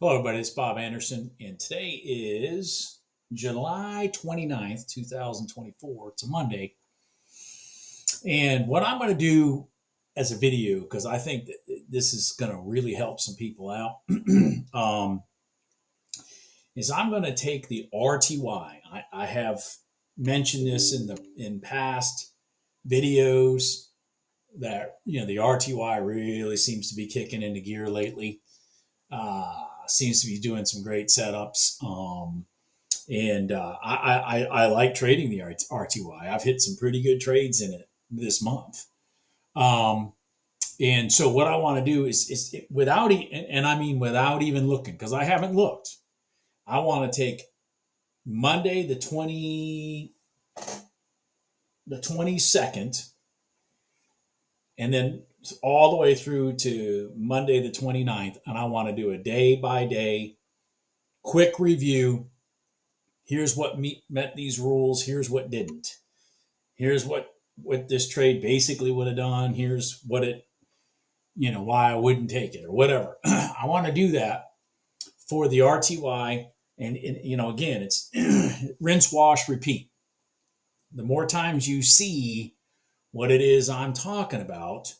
Hello, everybody. It's Bob Anderson, and today is July 29th, 2024. It's a Monday. And what I'm going to do as a video, because I think that this is going to really help some people out, is I'm going to take the RTY. I have mentioned this in past videos that, the RTY really seems to be kicking into gear lately. Seems to be doing some great setups. I like trading the RTY. I've hit some pretty good trades in it this month. And so what I want to do is without even looking, because I haven't looked, I want to take Monday, the 22nd, and then all the way through to Monday the 29th, and I want to do a day-by-day quick review. Here's what met these rules. Here's what didn't. Here's what this trade basically would have done. Here's what it, why I wouldn't take it or whatever. I want to do that for the RTY. And again, it's rinse, wash, repeat. The more times you see what it is I'm talking about,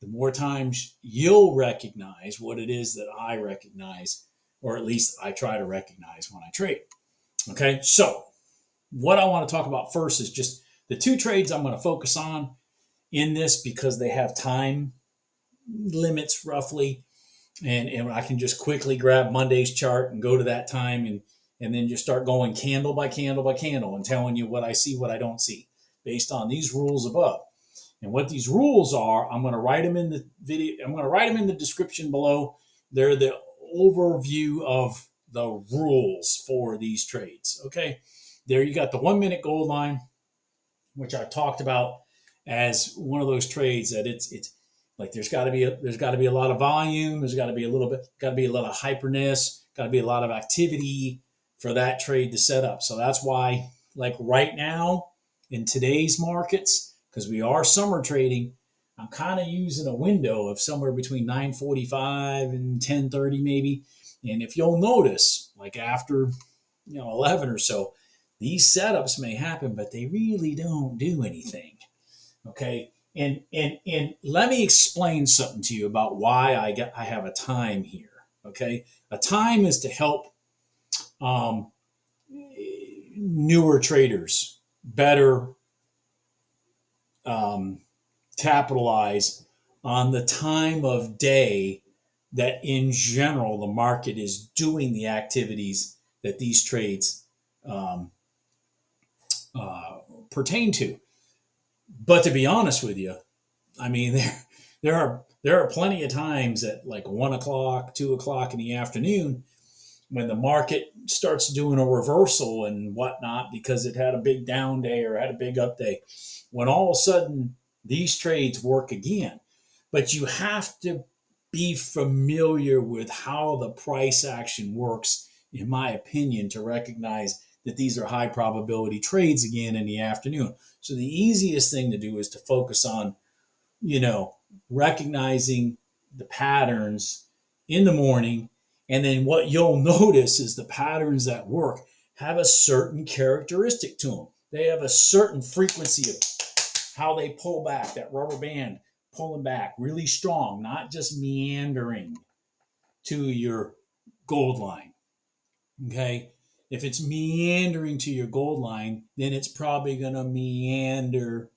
the more times you'll recognize what it is that I recognize, or at least I try to recognize when I trade. Okay, so what I want to talk about first is just the two trades I'm going to focus on in this, because they have time limits roughly, and I can just quickly grab Monday's chart and go to that time and then just start going candle by candle by candle and telling you what I see, what I don't see, based on these rules above. And what these rules are, I'm going to write them in the video. I'm going to write them in the description below. They're the overview of the rules for these trades. Okay, there you got the 1 minute gold line, which I talked about as one of those trades that it's like there's got to be a lot of volume. There's got to be a lot of hyperness. Got to be a lot of activity for that trade to set up. So that's why, like right now in today's markets, because we are summer trading, I'm kind of using a window of somewhere between 9:45 and 10:30 maybe. And if you'll notice, like after 11 or so, these setups may happen, but they really don't do anything. Okay, and let me explain something to you about why I have a time here. Okay, a time is to help newer traders better capitalize on the time of day that in general the market is doing the activities that these trades pertain to. But to be honest with you, I mean, there are plenty of times at like 1 o'clock, 2 o'clock in the afternoon when the market starts doing a reversal and whatnot because it had a big down day or had a big up day, when all of a sudden these trades work again. But you have to be familiar with how the price action works, in my opinion, to recognize that these are high probability trades again in the afternoon. So the easiest thing to do is to focus on, recognizing the patterns in the morning. And then what you'll notice is the patterns that work have a certain characteristic to them. They have a certain frequency of how they pull back, that rubber band pulling back really strong, not just meandering to your gold line. Okay? If it's meandering to your gold line, then it's probably going to meander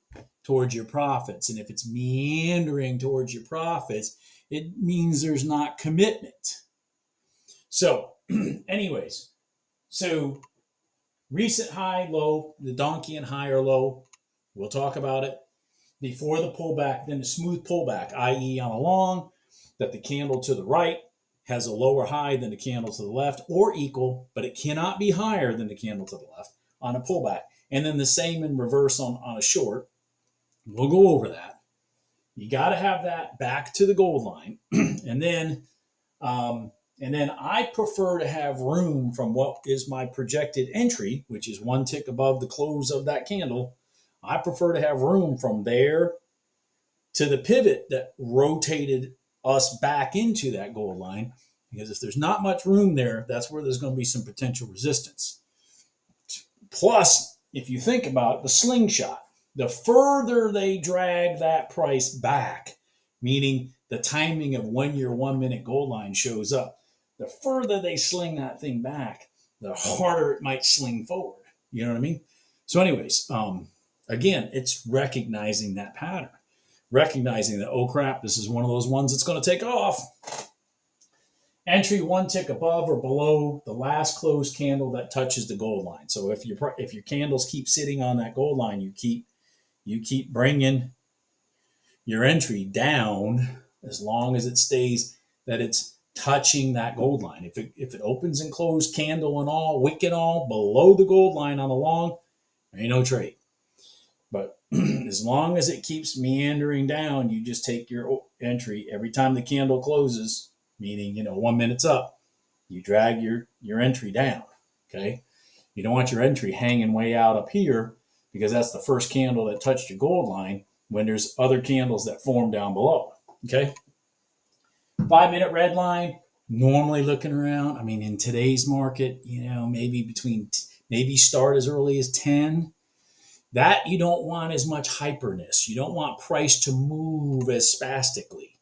towards your profits. And if it's meandering towards your profits, it means there's not commitment. So anyways, so recent high, low, the donkey and high or low, we'll talk about it. Before the pullback, then the smooth pullback, i.e. on a long, that the candle to the right has a lower high than the candle to the left, or equal, but it cannot be higher than the candle to the left on a pullback. And then the same in reverse on a short. We'll go over that. You got to have that back to the gold line. And then I prefer to have room from what is my projected entry, which is one tick above the close of that candle. I prefer to have room from there to the pivot that rotated us back into that gold line. because if there's not much room there, that's where there's going to be some potential resistance. Plus, if you think about the slingshot, the further they drag that price back, meaning the timing of when your 1 minute gold line shows up, the further they sling that thing back, the harder it might sling forward. You know what I mean? So anyways, again, it's recognizing that pattern, recognizing that, oh crap, this is one of those ones that's going to take off. Entry one tick above or below the last closed candle that touches the gold line. So if your candles keep sitting on that gold line, you keep bringing your entry down as long as it stays that it's touching that gold line. If it opens and closed candle and all, wick and all, below the gold line on the long, there ain't no trade. But as long as it keeps meandering down, you just take your entry every time the candle closes, meaning, 1 minute's up, you drag your entry down, okay? You don't want your entry hanging way out up here because that's the first candle that touched your gold line when there's other candles that form down below, okay? 5 minute red line, normally looking around, in today's market, maybe start as early as 10. That you don't want as much hyperness. You don't want price to move as spastically.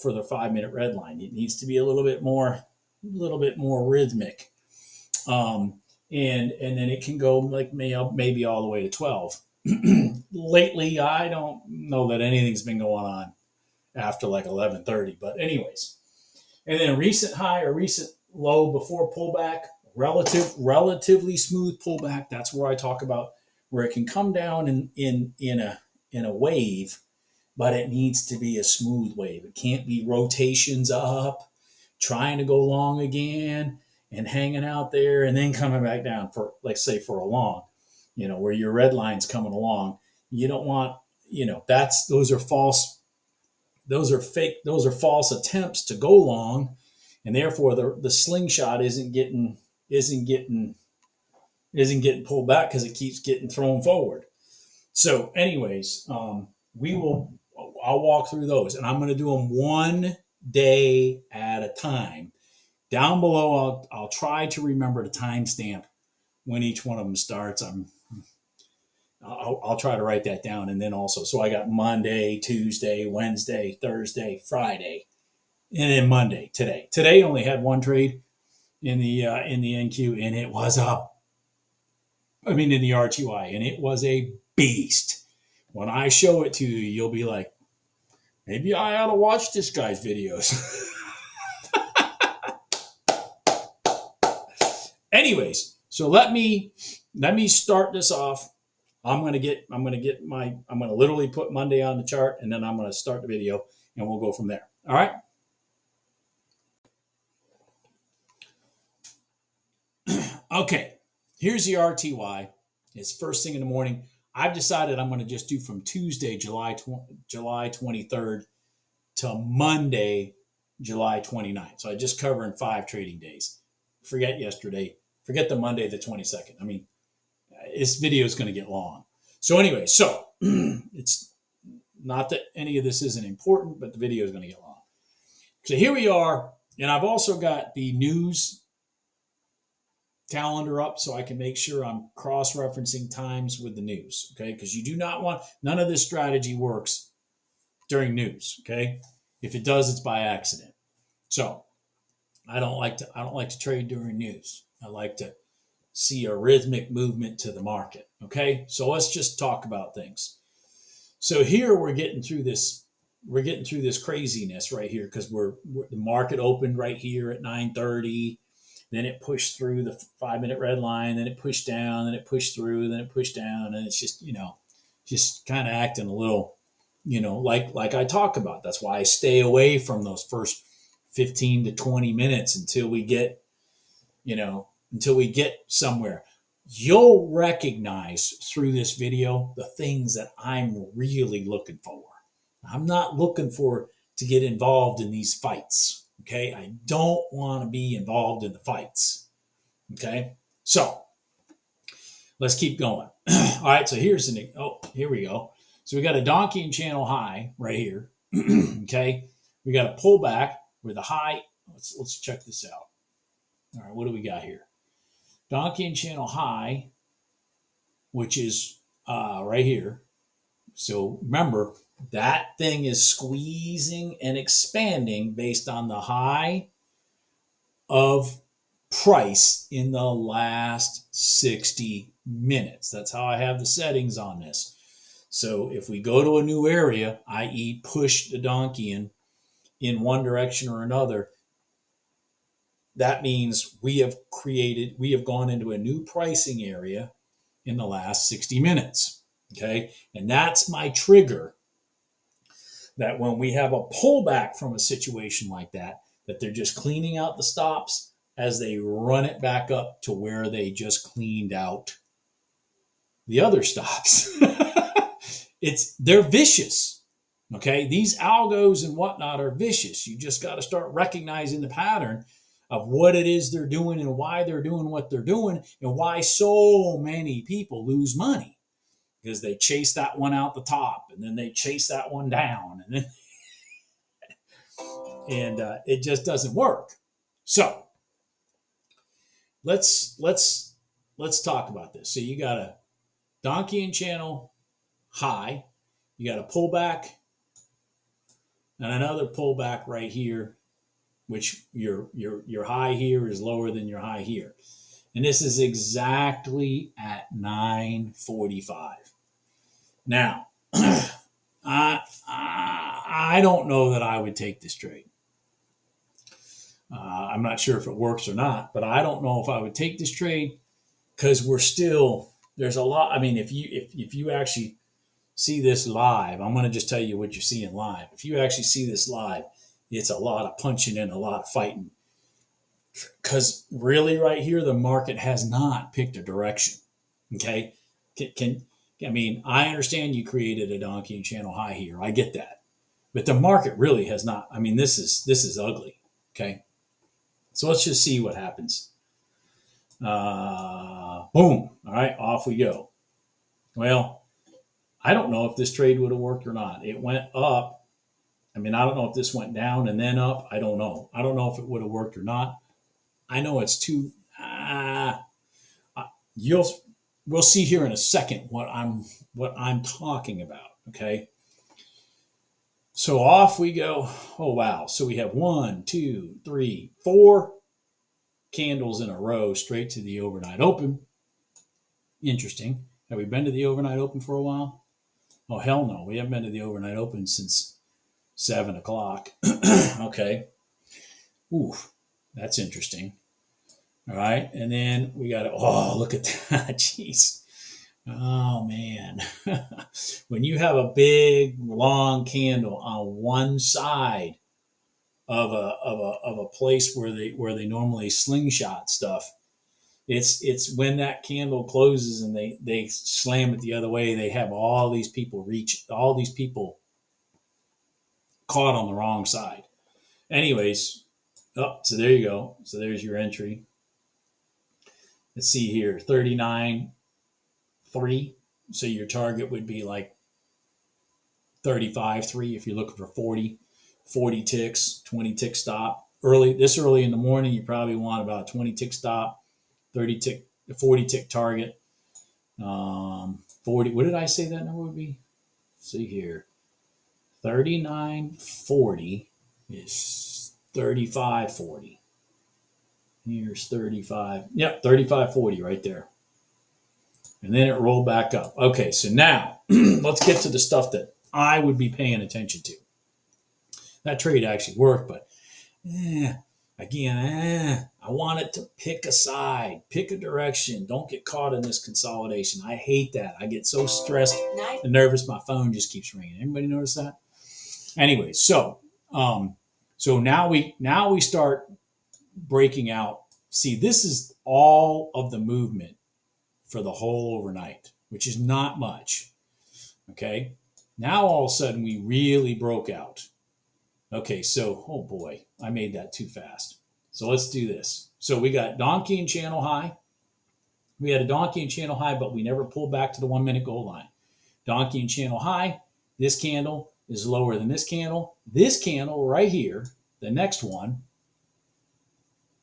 For the 5 minute red line, it needs to be a little bit more rhythmic, and then it can go like maybe all the way to 12. Lately, I don't know that anything's been going on after like 11:30, but anyways, and then a recent high or recent low before pullback, relatively smooth pullback. That's where I talk about where it can come down in a wave. But it needs to be a smooth wave. It can't be rotations up, trying to go long again and hanging out there and then coming back down for, like, say, for a long, where your red line's coming along. You don't want, those are false. Those are fake. Those are false attempts to go long. And therefore the slingshot isn't getting pulled back because it keeps getting thrown forward. So anyways, I'll walk through those, and I'm going to do them 1 day at a time. Down below, I'll try to remember to timestamp when each one of them starts. I'll try to write that down, and then also, so I got Monday, Tuesday, Wednesday, Thursday, Friday, and then Monday today. Today only had one trade in the NQ, and it was in the RTY, and it was a beast. When I show it to you, you'll be like, maybe I ought to watch this guy's videos. Anyways, so let me start this off. I'm gonna literally put Monday on the chart, and then I'm gonna start the video, and we'll go from there. All right. Okay. Here's the RTY. It's first thing in the morning. I've decided I'm going to just do from Tuesday, July 23rd to Monday, July 29th. So I just covering 5 trading days. Forget yesterday. Forget the Monday, the 22nd. This video is going to get long. So anyway, it's not that any of this isn't important, but the video is going to get long. So here we are. And I've also got the news calendar up so I can make sure I'm cross-referencing times with the news, okay? Because you do not want, none of this strategy works during news, okay? If it does, it's by accident. So I don't like to trade during news. I like to see a rhythmic movement to the market, okay? So let's just talk about things. So here we're getting through this craziness right here because the market opened right here at 9:30. Then it pushed through the 5 minute red line, then it pushed down, then it pushed through, then it pushed down. And it's just, just kind of acting a little, like I talk about. That's why I stay away from those first 15 to 20 minutes until we get somewhere. You'll recognize through this video the things that I'm really looking for. I'm not looking to get involved in these fights. Okay, I don't want to be involved in the fights. Okay, so let's keep going. All right, so here we go. So we got a donkey and channel high right here. Okay, we got a pullback where the high Let's check this out. All right, what do we got here? Donkey and channel high, which is right here. So remember, that thing is squeezing and expanding based on the high of price in the last 60 minutes. That's how I have the settings on this. So if we go to a new area, i.e. push the donkey in one direction or another, that means we have gone into a new pricing area in the last 60 minutes. Okay. And that's my trigger that when we have a pullback from a situation like that, that they're just cleaning out the stops as they run it back up to where they just cleaned out the other stops. They're vicious. Okay. These algos and whatnot are vicious. You just got to start recognizing the pattern of what it is they're doing and why they're doing what they're doing and why so many people lose money. Because they chase that one out the top and then they chase that one down and then it just doesn't work. So let's talk about this. So you got a donkey and channel high, you got a pullback and another pullback right here, which your high here is lower than your high here. And this is exactly at 9:45. Now, I don't know that I would take this trade. I'm not sure if it works or not, but I don't know if I would take this trade because there's a lot. I mean, if you actually see this live, I'm going to just tell you what you're seeing live. If you actually see this live, it's a lot of punching and a lot of fighting. Because really right here, the market has not picked a direction. Okay. I understand you created a donkey and channel high here. I get that. But the market really has not. I mean, this is ugly. Okay. So let's just see what happens. Boom. All right. Off we go. Well, I don't know if this trade would have worked or not. It went up. I mean, I don't know if this went down and then up. I don't know. I don't know if it would have worked or not. I know it's too. We'll see here in a second what I'm talking about. Okay. So off we go. Oh wow! So we have 1, 2, 3, 4 candles in a row straight to the overnight open. Interesting. Have we been to the overnight open for a while? Oh hell no! We haven't been to the overnight open since 7 o'clock. Okay. Ooh, that's interesting. All right. And then we got to, look at that. Jeez. Oh, man. When you have a big, long candle on one side of a place where they normally slingshot stuff, it's when that candle closes and they slam it the other way, they have all these people caught on the wrong side. Anyways, so there you go. So there's your entry. Let's see here, 39.3. So your target would be like 35.3 if you're looking for 40 ticks, 20 tick stop. This early in the morning, you probably want about a 20 tick stop, 40 tick target. 40. What did I say that number would be? Let's see here. 39.40 is 35.40. Here's 35. Yep, 35.40 right there. And then it rolled back up. Okay, so now let's get to the stuff that I would be paying attention to. That trade actually worked, but I want it to pick a side, pick a direction. Don't get caught in this consolidation. I hate that. I get so stressed and nervous. My phone just keeps ringing. Anybody notice that? Anyway, so now we start breaking out. See, this is all of the movement for the whole overnight, which is not much. Okay. Now all of a sudden we really broke out. Okay. So, oh boy, I made that too fast. So let's do this. So we got donkey and channel high. We had a donkey and channel high, but we never pulled back to the 1 minute goal line. Donkey and channel high. This candle is lower than this candle. This candle right here, the next one,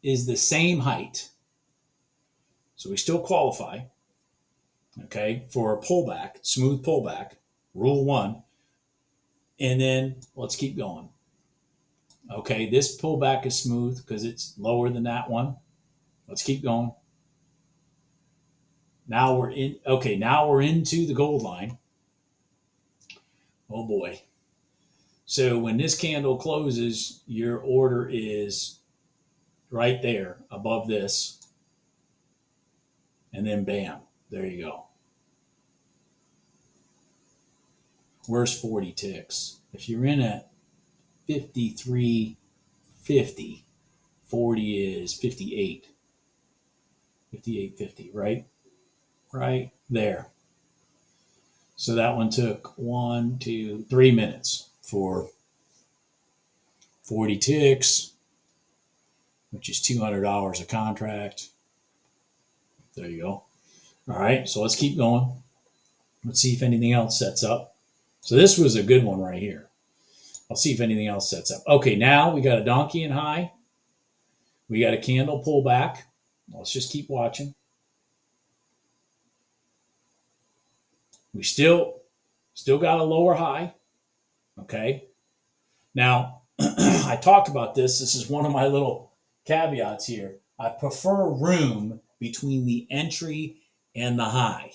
is the same height. So we still qualify, okay, for a pullback, smooth pullback, rule 1. And then let's keep going. Okay, this pullback is smooth because it's lower than that one. Let's keep going. Now we're in, okay, now we're into the gold line. Oh boy. So when this candle closes, your order is right there above this. And then bam, there you go. Where's 40 ticks? If you're in at 53.50, 40 is 58. 58.50, right? Right there. So that one took 1, 2, 3 minutes for 40 ticks, which is $200 a contract. There you go. All right, so let's keep going. Let's see if anything else sets up. So this was a good one right here. I'll see if anything else sets up. Okay, now we got a donkey and high. We got a candle pullback. Let's just keep watching. We still got a lower high. Okay. Now, I talked about this. This is one of my little caveats here. I prefer room between the entry and the high.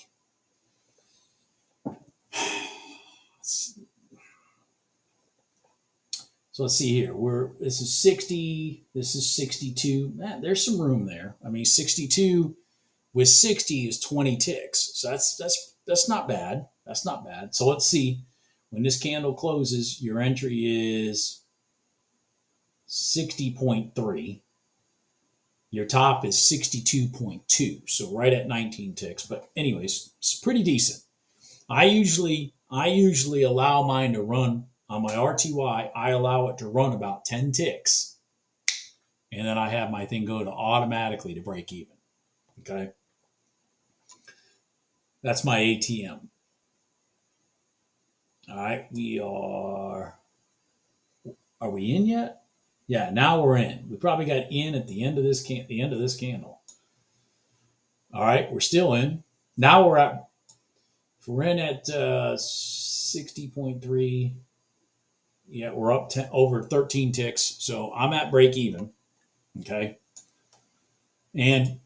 So let's see here. This is 60. This is 62. Man, there's some room there. I mean, 62 with 60 is 20 ticks. So that's not bad. That's not bad. So let's see. When this candle closes, your entry is 60.3. Your top is 62.2. So right at 19 ticks. But anyways, it's pretty decent. I usually allow mine to run on my RTY. I allow it to run about 10 ticks. And then I have my thing go to automatically to break even. Okay. That's my ATM. All right. Are we in yet? Yeah, now we're in. We probably got in at the end of this candle. All right, we're still in. Now we're in at 60.3. Yeah, we're up over 13 ticks. So I'm at break even. Okay. And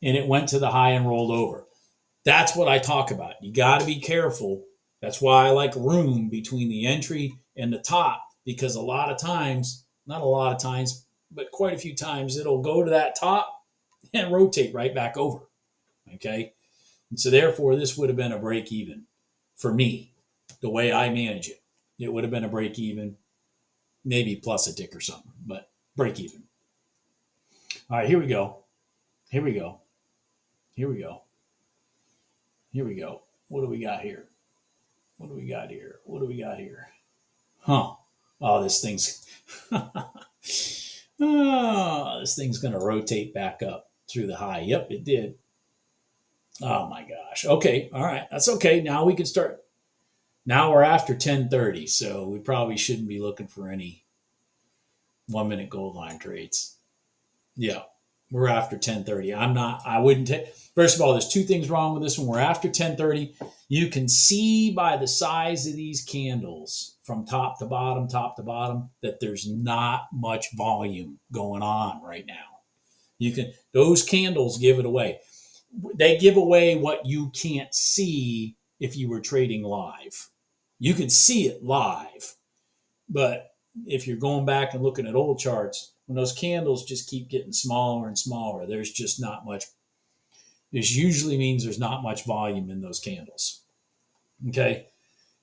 and it went to the high and rolled over. That's what I talk about. You got to be careful. That's why I like room between the entry and the top, because a lot of times, not a lot of times, but quite a few times, it'll go to that top and rotate right back over. Okay. And so therefore, this would have been a break even for me, the way I manage it. It would have been a break even, maybe plus a tick or something, but break even. All right, here we go. Here we go. Here we go. Here we go. What do we got here? What do we got here? What do we got here? Huh. Oh, this thing's this thing's going to rotate back up through the high. Yep, it did. Oh my gosh. Okay. All right. That's okay. Now we can start. Now we're after 10:30, so we probably shouldn't be looking for any 1 minute gold line trades. Yeah. We're after 10:30. I wouldn't take, first of all, there's two things wrong with this one. We're after 10:30. You can see by the size of these candles from top to bottom, that there's not much volume going on right now. Those candles give it away. They give away what you can't see if you were trading live. You can see it live, but if you're going back and looking at old charts, when those candles just keep getting smaller and smaller, there's just not much. This usually means there's not much volume in those candles. Okay.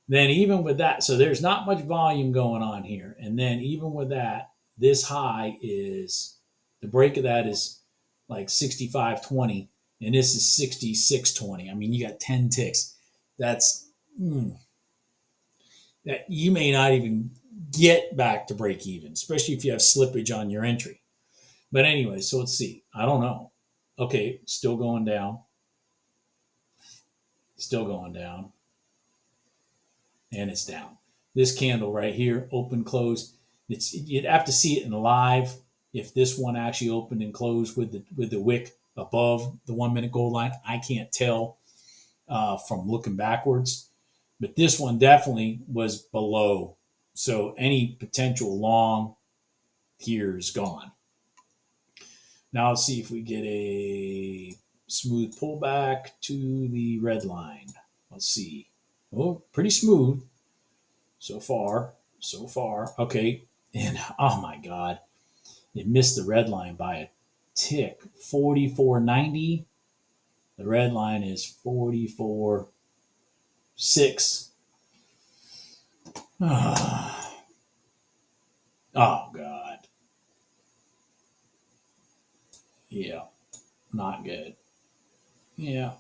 Then even with that, so there's not much volume going on here. And then even with that, this high is, the break of that is like 65.20, and this is 66.20. I mean, you got 10 ticks. That's, that you may not even get back to break even, especially if you have slippage on your entry. But anyway, so let's see. I don't know. Okay, still going down. Still going down. And it's down. This candle right here, open, close. You'd have to see it in live. if this one actually opened and closed with the wick above the 1 minute gold line. I can't tell from looking backwards, but this one definitely was below. So any potential long here is gone. Now let's see if we get a smooth pullback to the red line. Let's see. Oh, pretty smooth so far. So far. Okay. And oh my God, it missed the red line by a tick. 44.90. The red line is 44.6. Oh God. Yeah, not good. Yeah,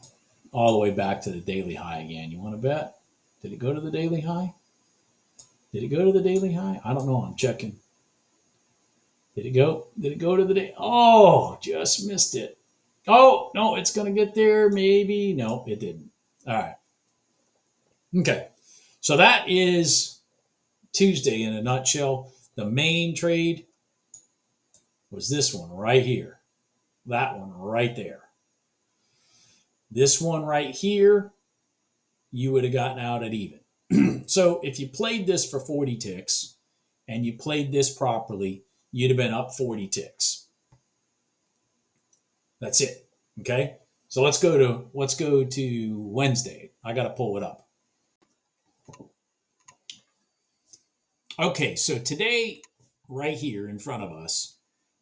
all the way back to the daily high again. You want to bet? Did it go to the daily high? Did it go to the daily high? I don't know. I'm checking. Did it go? Did it go to the day? Oh, just missed it. Oh, no, it's going to get there. Maybe. No, it didn't. All right. Okay. So that is Tuesday in a nutshell. The main trade was this one right here. That one right there. This one right here, you would have gotten out at even. So if you played this for 40 ticks and you played this properly, you'd have been up 40 ticks. That's it. Okay. So let's go to Wednesday. I got to pull it up. Okay. So today, right here in front of us,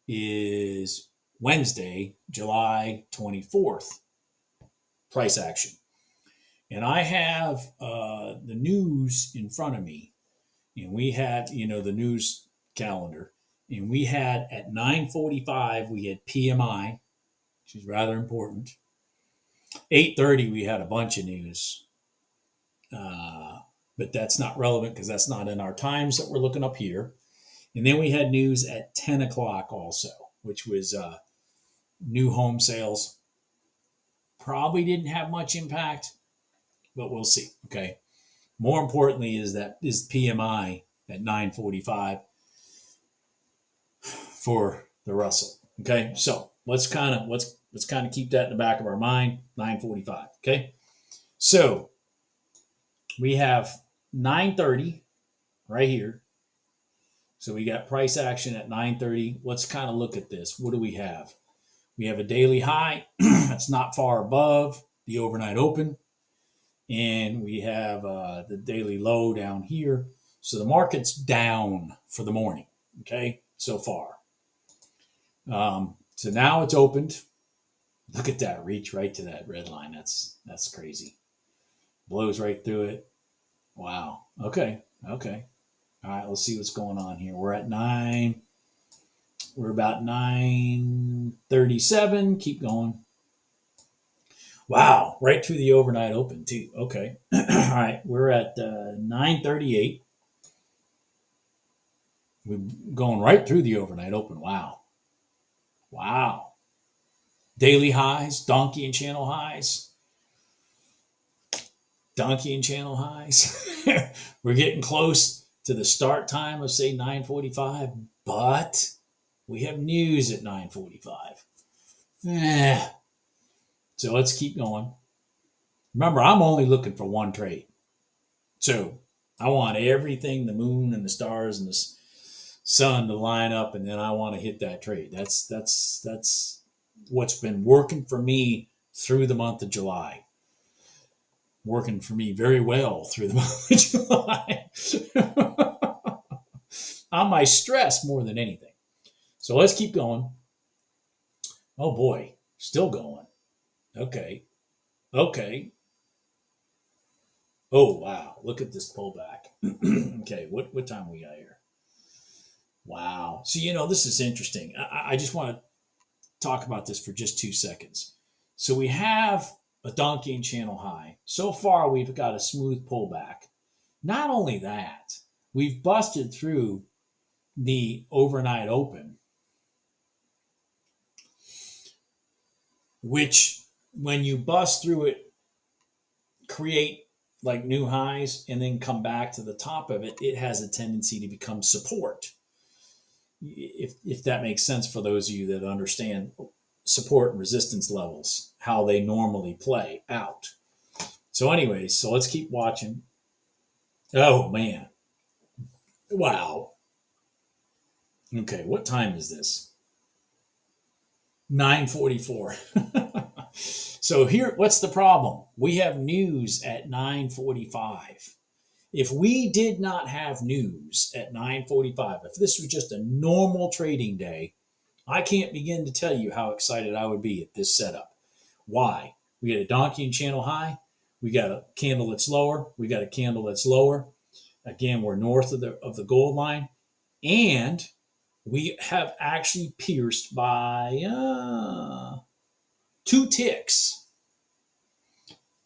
is Wednesday, July 24th. Price action. And I have the news in front of me. And we had, the news calendar. And we had at 9:45, we had PMI, which is rather important. 8:30, we had a bunch of news. But that's not relevant because that's not in our times that we're looking up here. And then we had news at 10 o'clock also, which was new home sales. Probably didn't have much impact, but we'll see. Okay. More importantly is PMI at 9:45 for the Russell. Okay. So let's kind of keep that in the back of our mind. 9:45. Okay. So we have 9:30 right here. So we got price action at 9:30. Let's kind of look at this. What do we have? We have a daily high that's not far above the overnight open. And we have the daily low down here. So the market's down for the morning, okay, so far. So now it's opened. Look at that reach right to that red line. That's crazy. Blows right through it. Wow. Okay. All right, let's see what's going on here. We're at 9. We're about 9:37. Keep going. Wow, right through the overnight open too. Okay. All right, we're at 9:38. We're going right through the overnight open. Wow. Daily highs, donkey and channel highs. We're getting close to the start time of, say, 9:45, but we have news at 9:45. So let's keep going. Remember, I'm only looking for one trade. So I want everything, the moon and the stars and the sun to line up, and then I want to hit that trade. That's what's been working for me through the month of July. Working for me very well through the month of July. On my stress more than anything. So let's keep going. Oh boy, still going. Okay. Oh wow, look at this pullback. Okay, what time we got here? Wow. So this is interesting. I just want to talk about this for just 2 seconds. So we have a donkey and channel high. So far, we've got a smooth pullback. Not only that, we've busted through the overnight open, which when you bust through it, create like new highs and then come back to the top of it, it has a tendency to become support. if that makes sense for those of you that understand support and resistance levels, how they normally play out. So anyways, so let's keep watching. Oh man. Wow. Okay, what time is this? 9:44. So here, what's the problem? We have news at 9:45. If we did not have news at 9:45, if this was just a normal trading day, I can't begin to tell you how excited I would be at this setup. Why? We got a donkey and channel high. We got a candle that's lower. We got a candle that's lower. Again, we're north of the gold line. And we have actually pierced by 2 ticks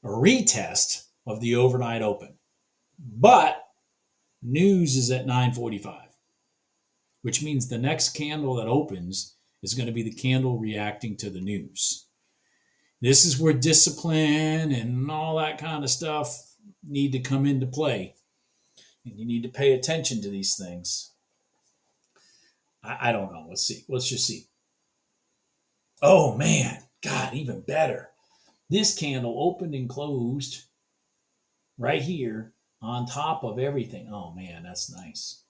a retest of the overnight open. But news is at 9:45, which means the next candle that opens is going to be the candle reacting to the news. This is where discipline and all that kind of stuff need to come into play. And you need to pay attention to these things. I don't know. Let's see. Let's just see. Oh, man. God, even better. This candle opened and closed right here on top of everything. Oh, man, that's nice.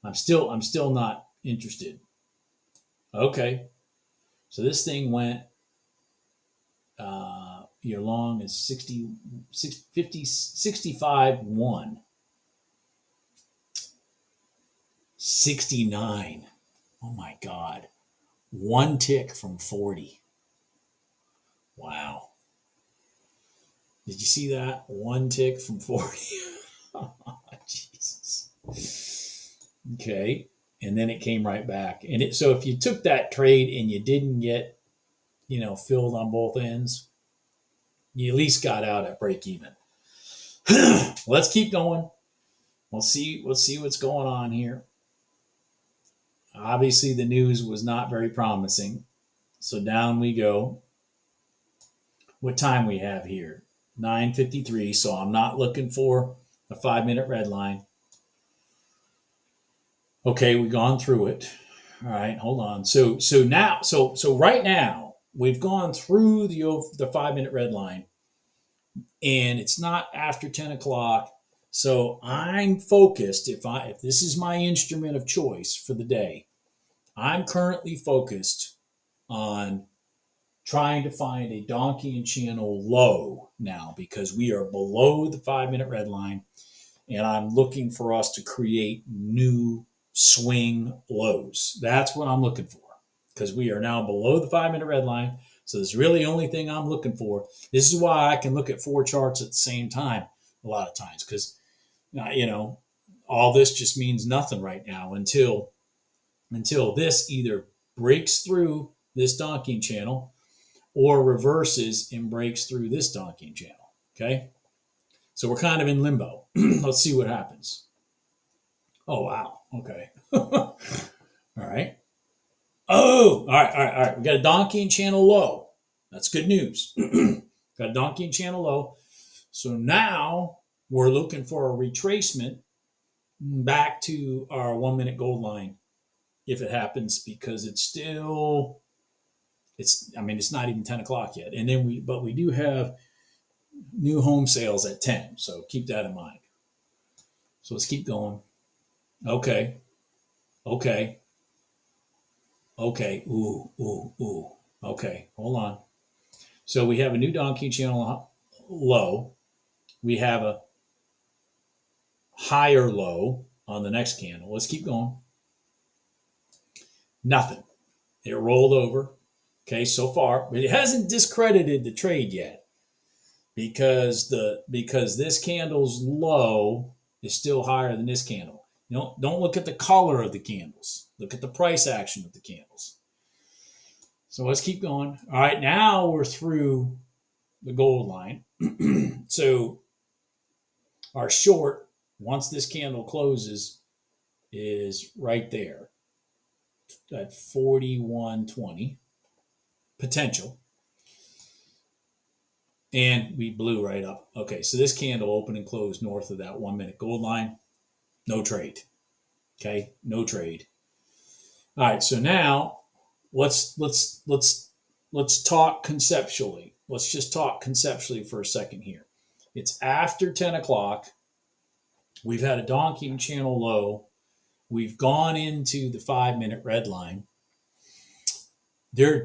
I'm still not interested. Okay. So this thing went, your long is 65.1. 69. Oh my God. 1 tick from 40. Wow. Did you see that? 1 tick from 40. Oh, Jesus. Okay. And then it came right back. And so if you took that trade and you didn't get, filled on both ends, you at least got out at break even. Let's keep going. We'll see what's going on here. Obviously, the news was not very promising. So down we go. What time we have here? 9:53. So I'm not looking for a 5-minute red line. Okay, we've gone through it. All right, hold on. So right now we've gone through the 5-minute red line, and it's not after 10 o'clock. So I'm focused. If this is my instrument of choice for the day, I'm currently focused on trying to find a donkey and channel low now, because we are below the 5-minute red line, and I'm looking for us to create new swing lows. That's what I'm looking for, because we are now below the 5-minute red line. So this is really the only thing I'm looking for. This is why I can look at 4 charts at the same time a lot of times, because all this just means nothing right now until this either breaks through this donking channel or reverses and breaks through this donking channel. Okay, so we're kind of in limbo. Let's see what happens. Oh wow. Okay. All right. Oh, all right. We got a donking channel low. That's good news. Got a donking channel low. So now we're looking for a retracement back to our 1-minute gold line, if it happens, because it's not even 10 o'clock yet. And then we do have new home sales at 10. So keep that in mind. So let's keep going. Okay. Ooh. Okay, hold on. So we have a new donkey channel low. We have a higher low on the next candle. Let's keep going. Nothing. It rolled over. Okay, so far, but it hasn't discredited the trade yet, because this candle's low is still higher than this candle. Don't look at the color of the candles. Look at the price action of the candles. So let's keep going. All right, now we're through the gold line. So our short, once this candle closes, is right there at 41.20 potential. And we blew right up. Okay, so this candle opened and closed north of that 1-minute gold line. No trade. Okay, no trade. All right, so now let's talk conceptually. Let's just talk conceptually for a second here. It's after 10 o'clock. We've had a donking channel low. We've gone into the 5-minute red line. There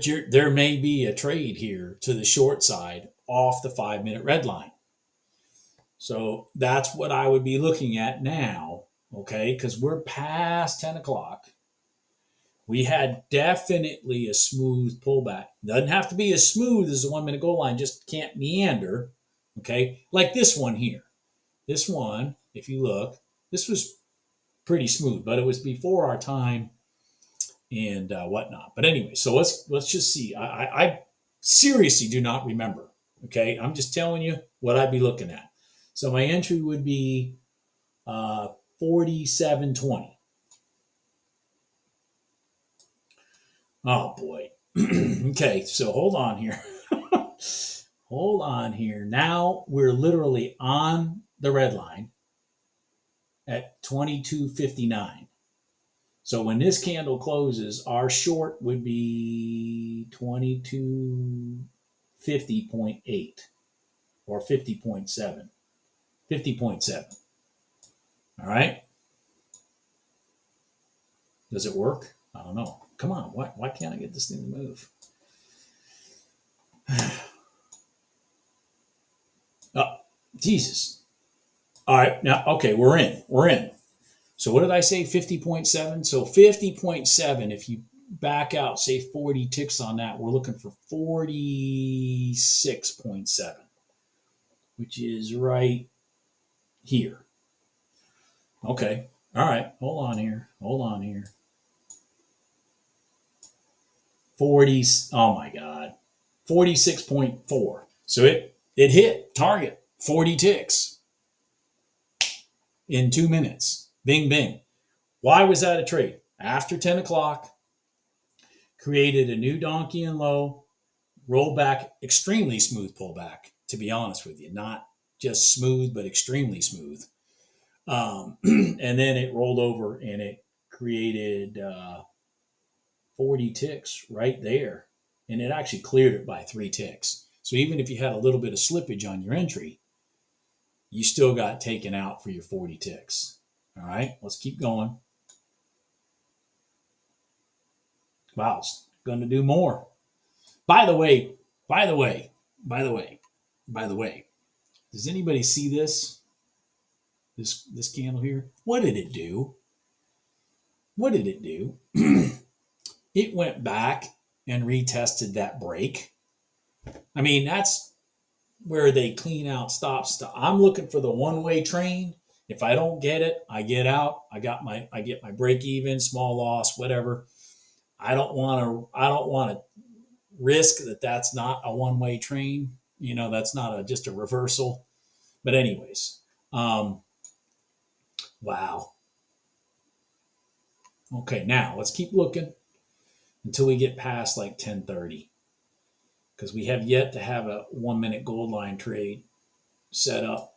may be a trade here to the short side off the 5-minute red line. So that's what I would be looking at now, okay? Because we're past 10 o'clock. We had definitely a smooth pullback. Doesn't have to be as smooth as the 1-minute goal line, just can't meander, okay? Like this one here. This one, if you look, this was pretty smooth, but it was before our time and whatnot. But anyway, so let's just see. I seriously do not remember, okay? I'm just telling you what I'd be looking at. So my entry would be 47.20. Oh boy. Okay, so hold on here. Hold on here. Now we're literally on the red line at 22.59. So when this candle closes, our short would be 2250.8 or 50.7. 50.7. All right. Does it work? I don't know. Come on. Why can't I get this thing to move? Oh, Jesus. All right. Now, okay, we're in. We're in. So what did I say? 50.7. So 50.7, if you back out, say 40 ticks on that, we're looking for 46.7, which is right here. Okay. All right. Hold on here. Hold on here. 40. Oh my God. 46.4. So it hit target 40 ticks in 2 minutes. Bing, bing. Why was that a trade? After 10 o'clock, created a new donkey and low, roll back, extremely smooth pullback, to be honest with you. Not just smooth, but extremely smooth. And then it rolled over and it created 40 ticks right there. And it actually cleared it by 3 ticks. So even if you had a little bit of slippage on your entry, you still got taken out for your 40 ticks. All right, let's keep going. Wow, it's going to do more. By the way, does anybody see this? This candle here? What did it do? What did it do? It went back and retested that break. I mean, that's where they clean out stops. I'm looking for the one-way train. If I don't get it, I get out. I get my break even, small loss, whatever. I don't want to risk that that's not a one-way train. You know, that's not just a reversal. But anyways, wow. Okay, now let's keep looking until we get past like 10:30, because we have yet to have a 1-minute gold line trade set up.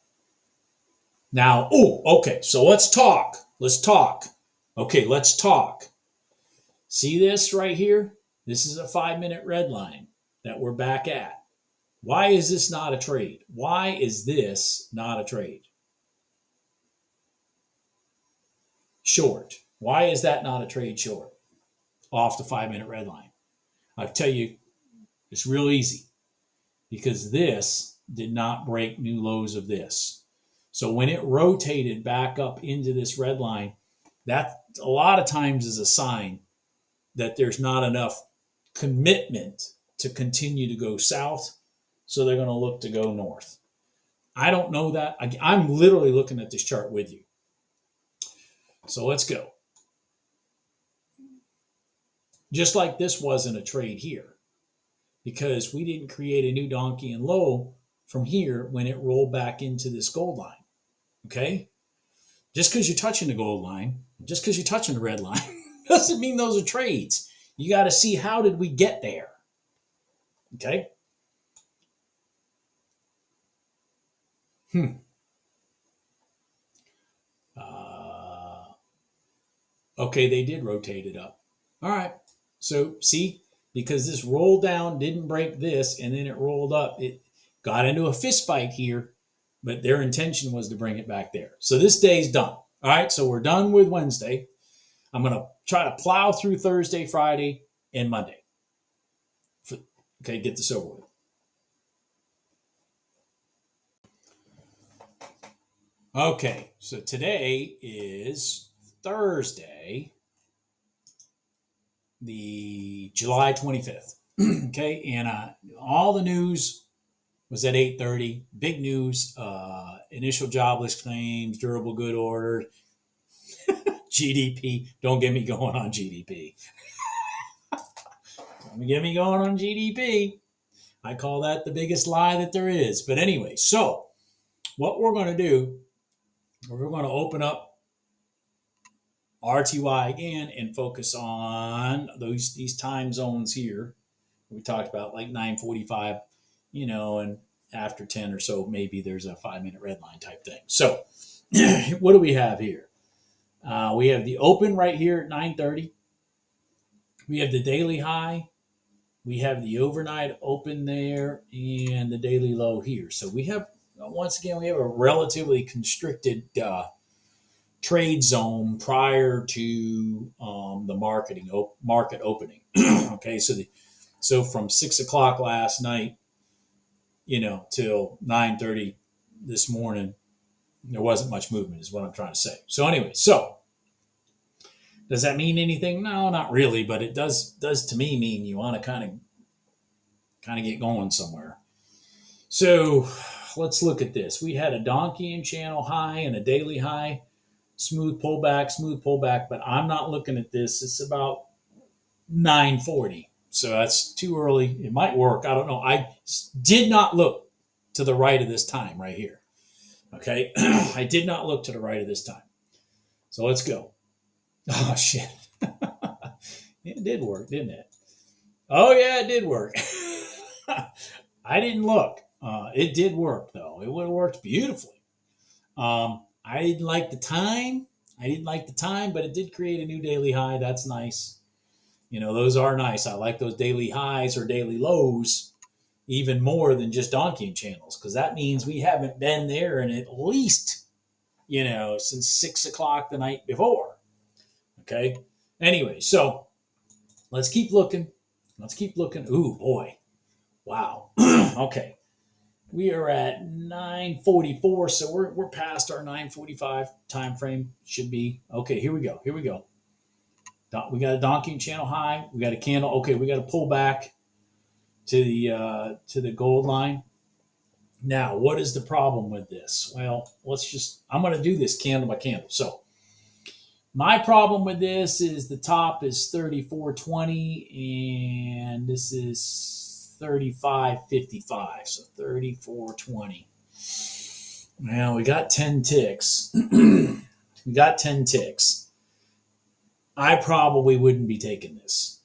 Now, okay, so let's talk. Okay, let's talk. See this right here? This is a 5-minute red line that we're back at. Why is this not a trade? Why is this not a trade? Short. Why is that not a trade short off the 5-minute red line? I'll tell you, it's real easy, because this did not break new lows of this. So when it rotated back up into this red line, that a lot of times is a sign that there's not enough commitment to continue to go south. So they're going to look to go north. I don't know that. I'm literally looking at this chart with you. So let's go. Just like this wasn't a trade here, because we didn't create a new donkey and low from here when it rolled back into this gold line. Okay? Just because you're touching the gold line, just because you're touching the red line, doesn't mean those are trades. You got to see, how did we get there? Okay? Okay, they did rotate it up. All right. So see, because this rolled down didn't break this, and then it rolled up, it got into a fist fight here, but their intention was to bring it back there. So this day's done. All right. So we're done with Wednesday. I'm going to try to plow through Thursday, Friday, and Monday. Okay, get this over with. Okay, so today is Thursday, the July 25th. Okay, and all the news was at 8:30. Big news: initial jobless claims, durable good orders, GDP. Don't get me going on GDP. Don't get me going on GDP. I call that the biggest lie that there is. But anyway, so what we're going to do, we're going to open up RTY again and focus on these time zones here. We talked about like 9:45, and after 10 or so, maybe there's a 5-minute red line type thing. So what do we have here? We have the open right here at 9:30. We have the daily high. We have the overnight open there and the daily low here. So we have, once again, we have a relatively constricted trade zone prior to the market opening. Okay, so from 6 o'clock last night, till 9:30 this morning, there wasn't much movement, is what I'm trying to say. So anyway, does that mean anything? No, not really, but it does to me mean you want to kind of get going somewhere. So let's look at this. We had a donkey and channel high and a daily high, smooth pullback, but I'm not looking at this. It's about 9:40. So that's too early. It might work. I don't know. I did not look to the right of this time right here. Okay. I did not look to the right of this time. So let's go. Oh, shit. It did work, didn't it? Oh, yeah, it did work. I didn't look. It did work, though. It would have worked beautifully. I didn't like the time. But it did create a new daily high. That's nice. Those are nice. I like those daily highs or daily lows even more than just donkeying channels, because that means we haven't been there in at least, since 6 o'clock the night before. Okay. Anyway, so let's keep looking. Ooh, boy. Wow. Okay. We are at 9:44, so we're past our 9:45 time frame. Should be. Okay, here we go. We got a donkey channel high. We got a candle. Okay, we got to pull back to the gold line. Now, what is the problem with this? Well, I'm going to do this candle by candle. So my problem with this is the top is 34.20 and this is 35.55. So 34.20. Well, we got 10 ticks. I probably wouldn't be taking this.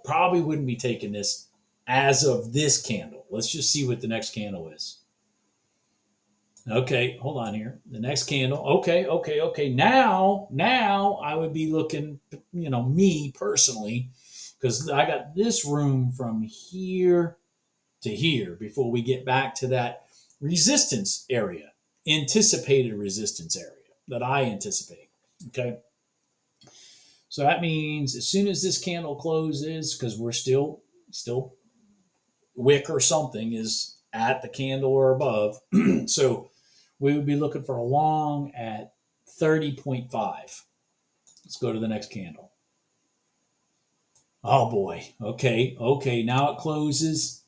Probably wouldn't be taking this as of this candle. Let's just see what the next candle is. Okay, hold on here. The next candle. Okay. Now I would be looking, me personally, because I got this room from here to here before we get back to that resistance area, anticipated resistance area that I anticipate. Okay. So that means as soon as this candle closes, because we're still wick or something is at the candle or above. So we would be looking for a long at 30.5. Let's go to the next candle. Oh boy. Okay. Now it closes.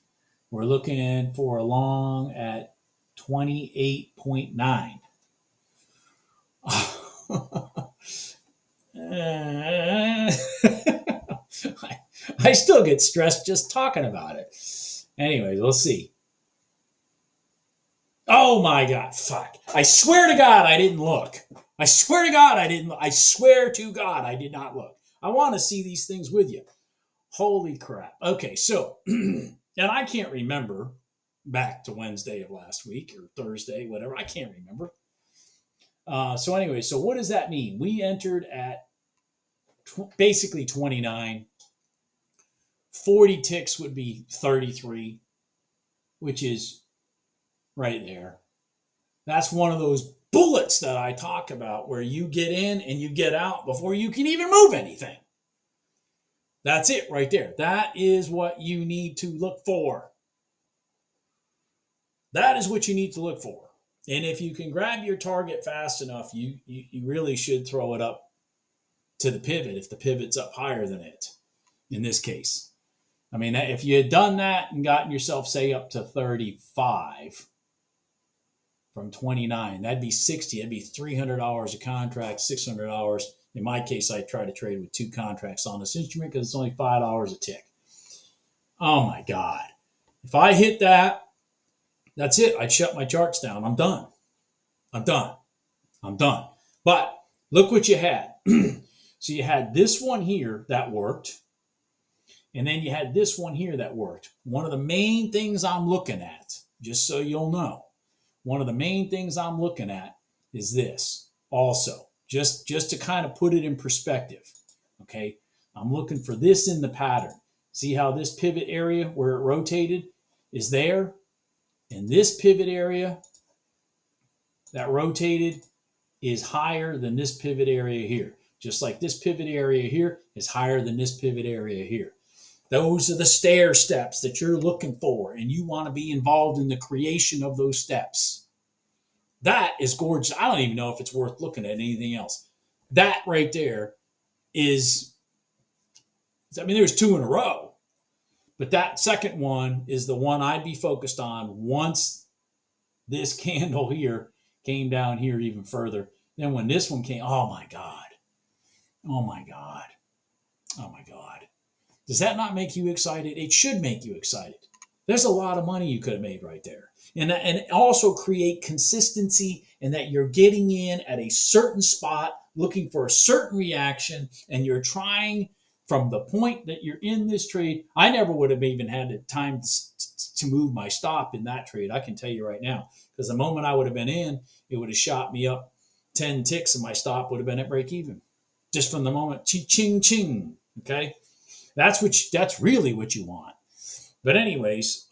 We're looking for a long at 28.9. I still get stressed just talking about it. Anyways, we'll see. Oh my God, fuck. I swear to God I didn't look. I swear to God I did not look. I want to see these things with you. Holy crap. Okay, so, and I can't remember back to Wednesday of last week or Thursday, whatever. I can't remember. So anyway, so what does that mean? We entered at basically 29. 40 ticks would be 33, which is right there. That's one of those bullets that I talk about where you get in and you get out before you can even move anything. That's it right there. That is what you need to look for. That is what you need to look for. And if you can grab your target fast enough, you really should throw it up to the pivot if the pivot's up higher than it, in this case. I mean, if you had done that and gotten yourself, say, up to 35 from 29, that'd be 60. That'd be $300 a contract, $600. In my case, I try to trade with 2 contracts on this instrument because it's only $5 a tick. Oh, my God. If I hit that, that's it. I'd shut my charts down. I'm done. I'm done. I'm done. But look what you had. So you had this one here that worked. And then you had this one here that worked. One of the main things I'm looking at, just so you'll know, one of the main things I'm looking at is this also, just to kind of put it in perspective, okay? I'm looking for this in the pattern. See how this pivot area where it rotated is there? And this pivot area that rotated is higher than this pivot area here. Just like this pivot area here is higher than this pivot area here. Those are the stair steps that you're looking for, and you want to be involved in the creation of those steps. That is gorgeous. I don't even know if it's worth looking at anything else. That right there is, I mean, there's 2 in a row, but that second one is the one I'd be focused on once this candle here came down here even further. Then when this one came, oh my God. Oh my God. Oh my God. Does that not make you excited? It should make you excited. There's a lot of money you could have made right there. And also create consistency in that you're getting in at a certain spot, looking for a certain reaction, and you're trying from the point that you're in this trade. I never would have even had the time to move my stop in that trade. I can tell you right now, because the moment I would have been in, it would have shot me up 10 ticks and my stop would have been at break even. Just from the moment, ching, ching, ching, okay? That's really what you want. But anyways,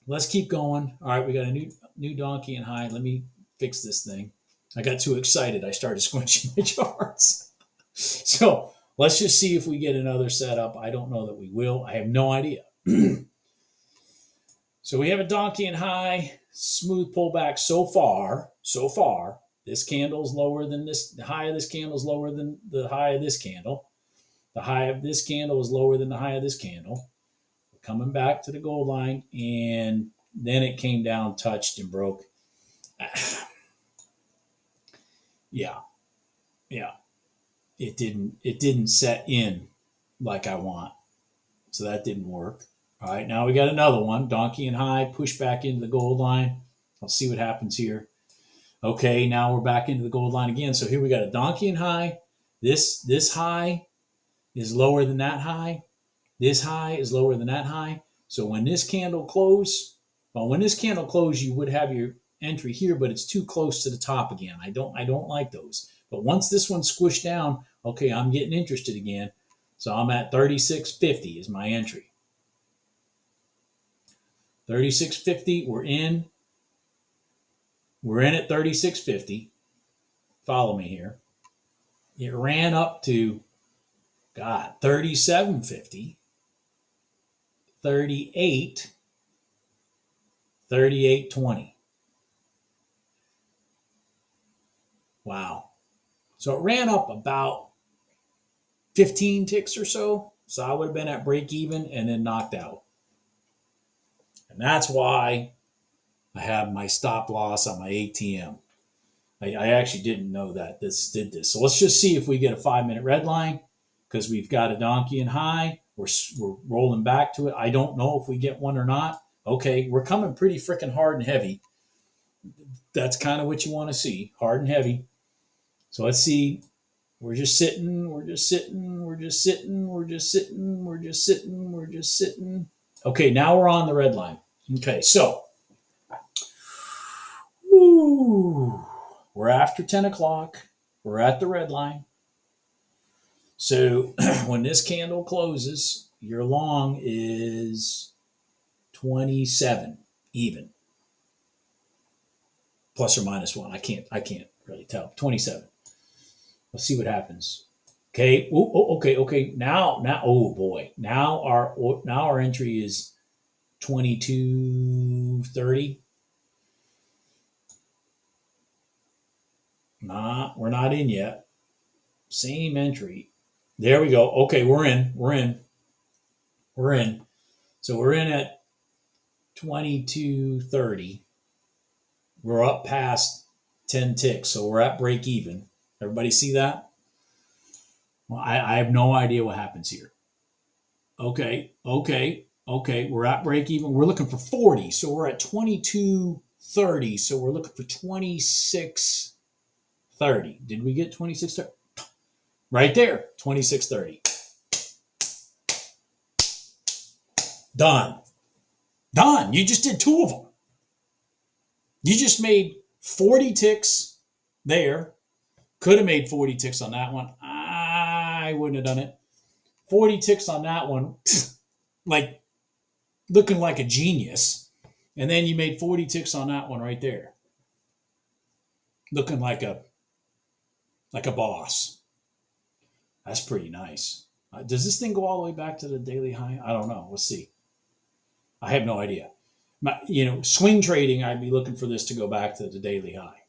let's keep going. All right, we got a new donkey and high. Let me fix this thing. I got too excited. I started squinching my charts. So let's just see if we get another setup. I don't know that we will. I have no idea. So we have a donkey and high, smooth pullback so far. So far, this candle's lower than this. The high of this candle is lower than the high of this candle. The high of this candle is lower than the high of this candle. We're coming back to the gold line, and then it came down, touched, and broke. Yeah. It didn't set in like I want. So that didn't work. All right, now we got another one. Donkey and high, push back into the gold line. I'll see what happens here. Okay, now we're back into the gold line again. So here we got a donkey and high. This high is lower than that high. This high is lower than that high. So when this candle closed, you would have your entry here, but it's too close to the top again. I don't like those. But once this one squished down, okay, I'm getting interested again. So I'm at 36.50 is my entry. 36.50, we're in. We're in at 36.50. Follow me here. It ran up to, God, 37.50, 38, 38.20. Wow. So it ran up about 15 ticks or so. So I would have been at break even and then knocked out. And that's why I have my stop loss on my ATM. I actually didn't know that this did this. So let's just see if we get a 5-minute red line, because we've got a donkey and high. We're rolling back to it. I don't know if we get one or not. Okay, we're coming pretty freaking hard and heavy. That's kind of what you want to see, hard and heavy. So let's see. We're just sitting. Okay, now we're on the red line. Okay, so we're after 10 o'clock. We're at the red line. So when this candle closes, your long is 27 even, plus or minus one. I can't really tell. 27. Let's see what happens. Okay. Okay. Now, oh boy. Now our entry is 22.30. Nah, we're not in yet. Same entry. There we go. Okay, we're in. So we're in at 22.30. We're up past 10 ticks, so we're at break even. Everybody see that? Well, I have no idea what happens here. Okay. We're at break even. We're looking for 40, so we're at 22.30. So we're looking for 26.30. Did we get 26.30? Right there, 26.30. Done. You just did two of them. You just made 40 ticks there. Could have made 40 ticks on that one. I wouldn't have done it. 40 ticks on that one, like looking like a genius. And then you made 40 ticks on that one right there. Looking like a boss. That's pretty nice. Does this thing go all the way back to the daily high? I don't know. Let's see. I have no idea. Swing trading, I'd be looking for this to go back to the daily high.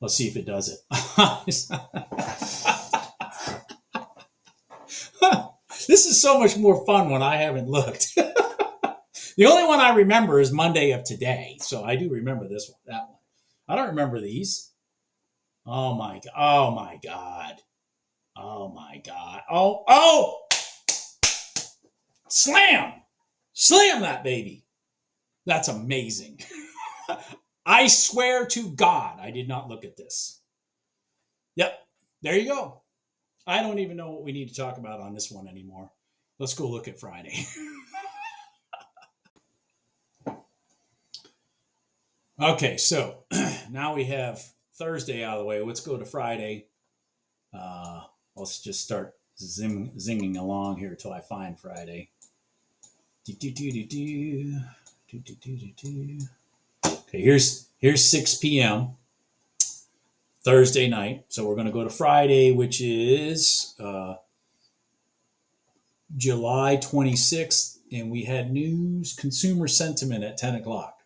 Let's see if it does it. This is so much more fun when I haven't looked. The only one I remember is Monday of today. So I do remember that one. I don't remember these. Oh my God. Oh. Slam that baby. That's amazing. I swear to God, I did not look at this. Yep. There you go. I don't even know what we need to talk about on this one anymore. Let's go look at Friday. Okay, so now we have Thursday out of the way. Let's go to Friday. Let's just start zinging along here until I find Friday. Okay, here's 6 p.m. Thursday night. So we're going to go to Friday, which is July 26th, and we had news, consumer sentiment at 10 o'clock.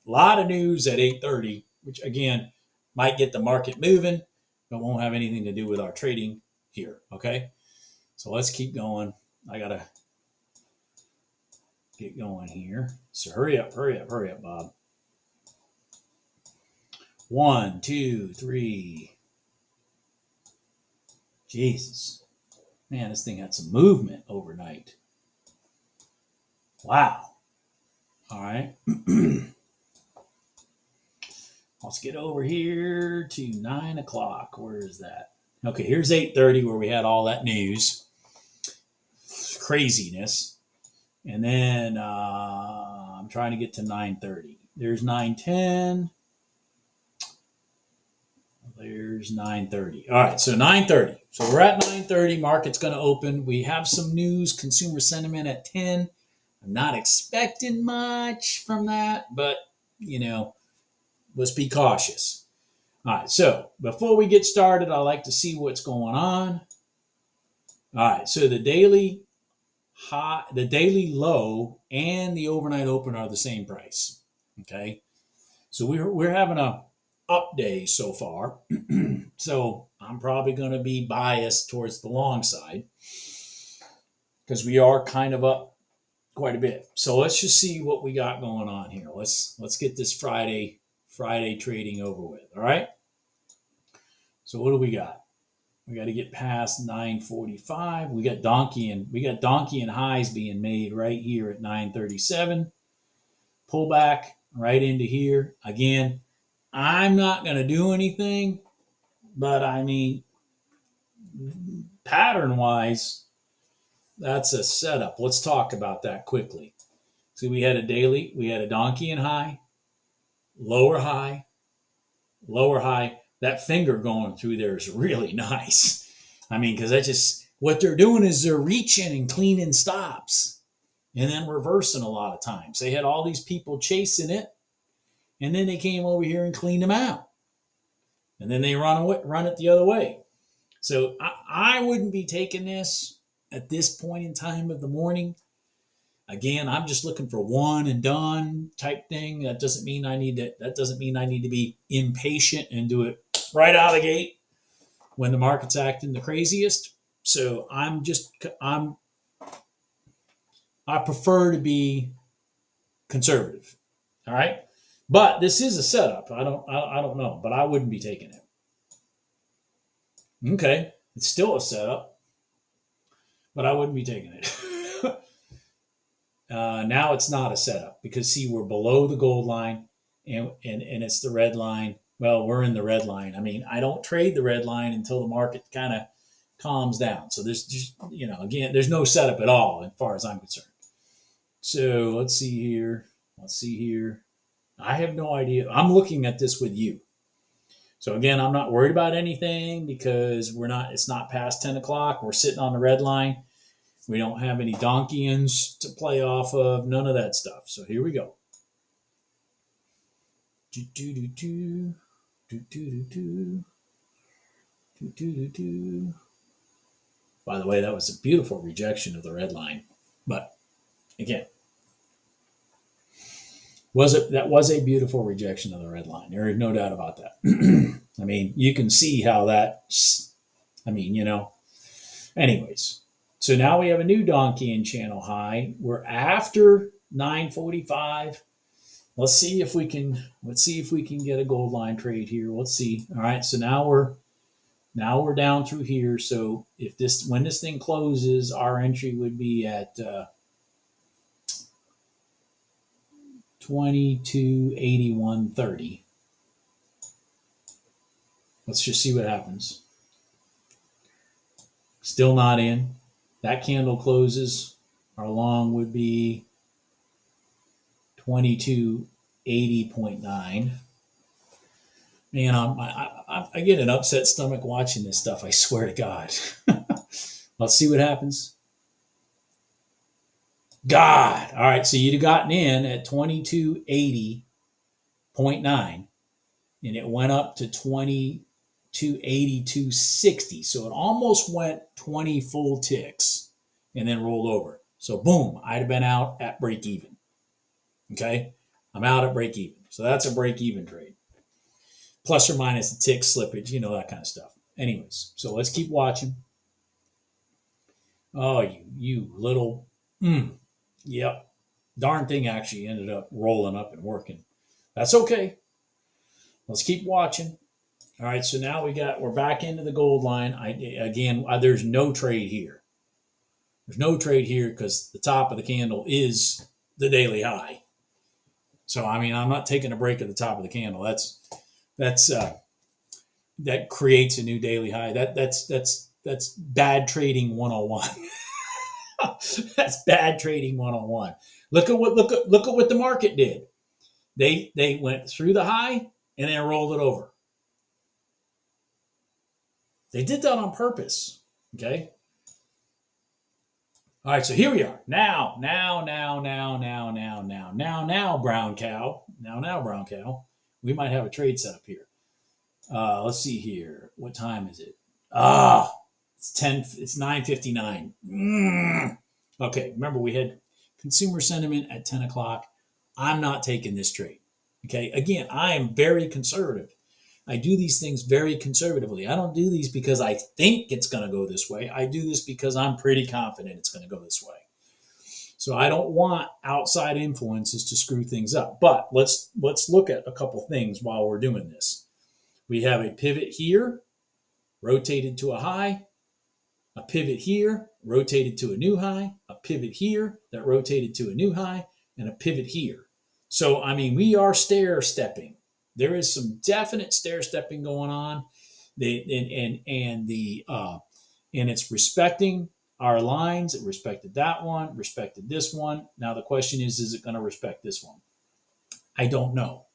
A lot of news at 8:30, which again might get the market moving, but won't have anything to do with our trading here. Okay, so let's keep going. I gotta get going here. So hurry up, Bob. 1, 2, 3. Jesus, man, this thing had some movement overnight. Wow. All right. Let's get over here to 9 o'clock. Where is that? Okay, here's 8:30 where we had all that news. Craziness. And then I'm trying to get to 9:30. There's 9:10. There's 9:30. All right, so 9:30. So we're at 9:30. Market's going to open. We have some news, consumer sentiment at 10. I'm not expecting much from that, but, let's be cautious. All right, so before we get started, I like to see what's going on. All right, so the daily high, the daily low, and the overnight open are the same price. Okay, so we're having a up day so far. So I'm probably going to be biased towards the long side because we are kind of up quite a bit. So let's just see what we got going on here. Let's get this Friday trading over with. All right. So what do we got? We got to get past 9:45. We got donkey and highs being made right here at 9:37. Pullback right into here. Again, I'm not going to do anything, but I mean, pattern wise, that's a setup. Let's talk about that quickly. So we had a donkey and high, lower high. That finger going through there is really nice. I mean, because that's just what they're doing is they're reaching and cleaning stops and then reversing a lot of times. They had all these people chasing it, and then they came over here and cleaned them out. And then they run it the other way. So I wouldn't be taking this at this point in time of the morning. Again, I'm just looking for one and done type thing. That doesn't mean I need to be impatient and do it right out of the gate when the market's acting the craziest. So I prefer to be conservative. All right. But this is a setup. I don't know, but I wouldn't be taking it. Okay. It's still a setup, but I wouldn't be taking it. Now it's not a setup because see, we're below the gold line and it's the red line. Well, we're in the red line. I mean, I don't trade the red line until the market kind of calms down. So there's just, again, there's no setup at all as far as I'm concerned. So let's see here. I have no idea. I'm looking at this with you. So again, I'm not worried about anything because it's not past 10 o'clock. We're sitting on the red line. We don't have any donkeyings to play off of, none of that stuff. So here we go. By the way, that was a beautiful rejection of the red line. But again, that was a beautiful rejection of the red line. There is no doubt about that. I mean, you can see how anyways. So now we have a new donkey in channel high. We're after 945. Let's see if we can get a gold line trade here. Let's see. All right. So now we're down through here. So when this thing closes, our entry would be at 2281.30. Let's just see what happens. Still not in. That candle closes. Our long would be 2280.9. Man, I get an upset stomach watching this stuff. I swear to God. Let's see what happens. God. All right. So you'd have gotten in at 2280.9 and it went up to 2282.60. So it almost went 20 full ticks and then rolled over. So boom, I'd have been out at break even. Okay. I'm out at break even. So that's a break even trade. Plus or minus a tick slippage, that kind of stuff. Anyways, so let's keep watching. Oh, you little, yep. Darn thing actually ended up rolling up and working. That's okay. Let's keep watching. All right, so now we're back into the gold line. There's no trade here. There's no trade here because the top of the candle is the daily high. So, I mean, I'm not taking a break at the top of the candle. That creates a new daily high. That's bad trading 101. That's bad trading 101. Look at what the market did. They went through the high and then rolled it over. They did that on purpose. Okay. All right, so here we are. Now, brown cow. Now, brown cow. We might have a trade set up here. Let's see here. What time is it? It's 9:59. Okay, remember we had consumer sentiment at 10 o'clock. I'm not taking this trade. Okay, again, I am very conservative. I do these things very conservatively. I don't do these because I think it's going to go this way. I do this because I'm pretty confident it's going to go this way. So I don't want outside influences to screw things up. But let's look at a couple things while we're doing this. We have a pivot here, rotated to a high, a pivot here, rotated to a new high, a pivot here that rotated to a new high, and a pivot here. So, I mean, we are stair-stepping. There is some definite stair-stepping going on, and it's respecting our lines. It respected that one, respected this one. Now the question is it going to respect this one? I don't know,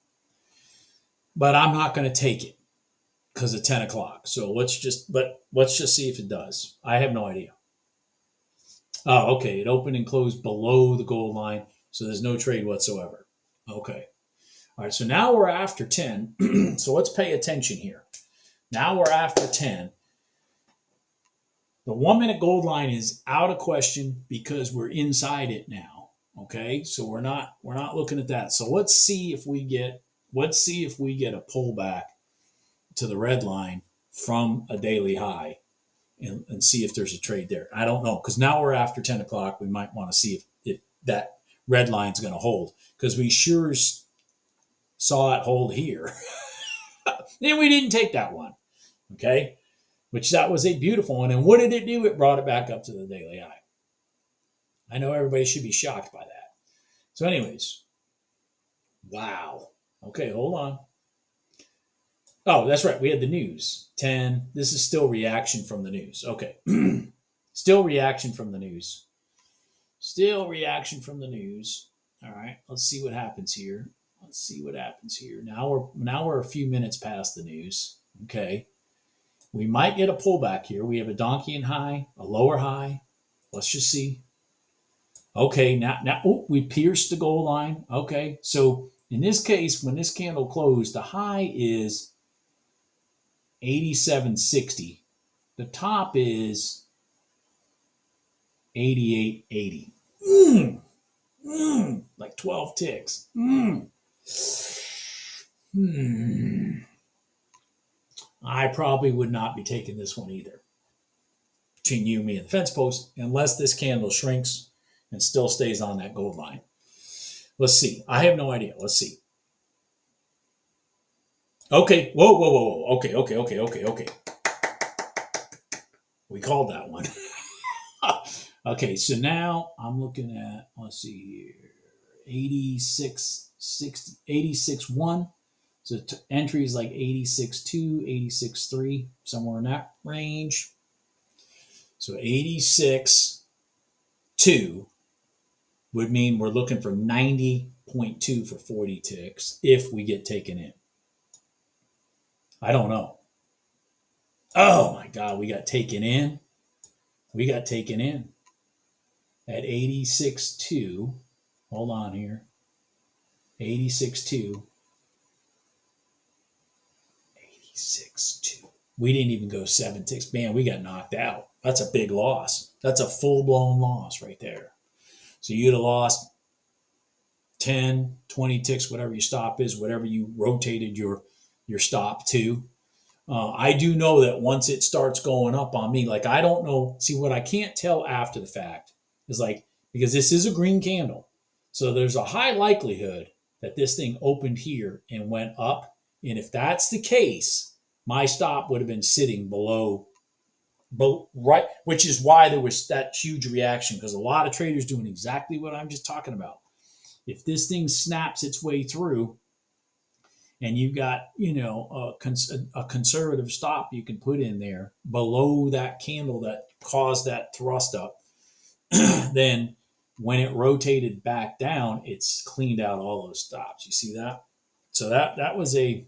but I'm not going to take it. because of 10 o'clock. So let's just see if it does. I have no idea. Oh, okay. It opened and closed below the gold line, so there's no trade whatsoever. Okay. All right. So now we're after 10. So let's pay attention here. Now we're after 10. The 1 minute gold line is out of question because we're inside it now. Okay. So we're not looking at that. So let's see if we get a pullback to the red line from a daily high and see if there's a trade there. I don't know, because now we're after 10 o'clock. We might want to see if that red line's going to hold, because we sure saw it hold here. And we didn't take that one. Okay. Which that was a beautiful one. And what did it do? It brought it back up to the daily high. I know everybody should be shocked by that. So anyways, wow. Okay, hold on. Oh, that's right. We had the news. 10. This is still reaction from the news. Okay. Still reaction from the news. Still reaction from the news. All right. Let's see what happens here. Let's see what happens here. Now we're a few minutes past the news. Okay. We might get a pullback here. We have a Donchian high, a lower high. Let's just see. Okay, now we pierced the gold line. Okay, so in this case, when this candle closed, the high is 87.60. The top is 88.80. Like 12 ticks. I probably would not be taking this one either. Between you, me, and the fence post, unless this candle shrinks and still stays on that gold line. Let's see. I have no idea. Let's see. Okay. Whoa. Okay. We called that one. Okay, so now I'm looking at, let's see here, 86.60, 86.1. So entry is like 86.2, 86.3, somewhere in that range. So 86.2 would mean we're looking for 90.2 for 40 ticks if we get taken in. I don't know. Oh my God, we got taken in. We got taken in at 86.2. Hold on here. 86.2. 86.2. We didn't even go 7 ticks. Man, we got knocked out. That's a big loss. That's a full-blown loss right there. So you'd have lost 10, 20 ticks, whatever your stop is, whatever you rotated your stop to. I do know that once it starts going up on me, like I don't know. See, what I can't tell after the fact is like, because this is a green candle. So there's a high likelihood that this thing opened here and went up. And if that's the case, my stop would have been sitting below, right, which is why there was that huge reaction, because a lot of traders doing exactly what I'm just talking about. If this thing snaps its way through and you've got, a conservative stop you can put in there below that candle that caused that thrust up, then when it rotated back down, it's cleaned out all those stops. You see that? So that was a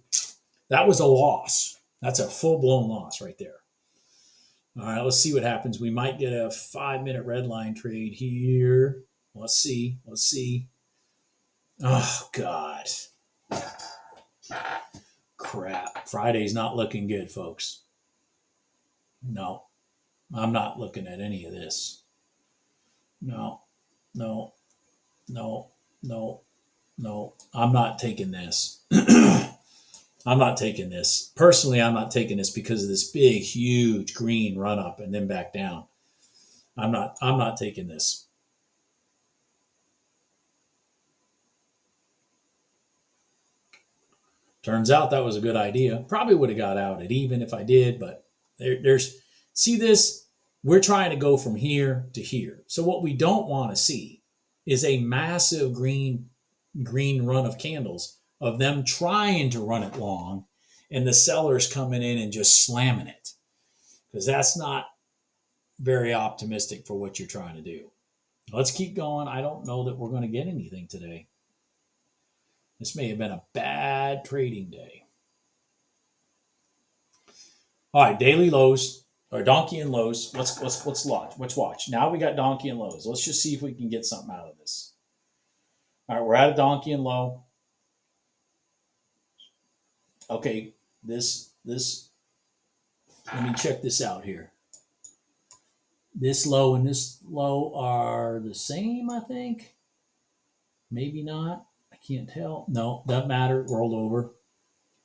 loss. That's a full-blown loss right there. All right, let's see what happens. We might get a 5-minute red line trade here. Let's see. Oh, God. Crap. Friday's not looking good, folks. No, I'm not looking at any of this. No. I'm not taking this. I'm not taking this. Personally, I'm not taking this because of this big, huge green run up and then back down. I'm not taking this. Turns out that was a good idea. Probably would have got out at even if I did, but see this? We're trying to go from here to here. So what we don't want to see is a massive green run of candles of them trying to run it long and the sellers coming in and just slamming it, because that's not very optimistic for what you're trying to do. Let's keep going. I don't know that we're going to get anything today. This may have been a bad trading day. All right, daily lows or donkey and lows. Let's watch. Let's watch. Now we got donkey and lows. Let's just see if we can get something out of this. All right, we're at a donkey and low. Okay, this. Let me check this out here. This low and this low are the same, I think. Maybe not. I can't tell. No, doesn't matter. Rolled over.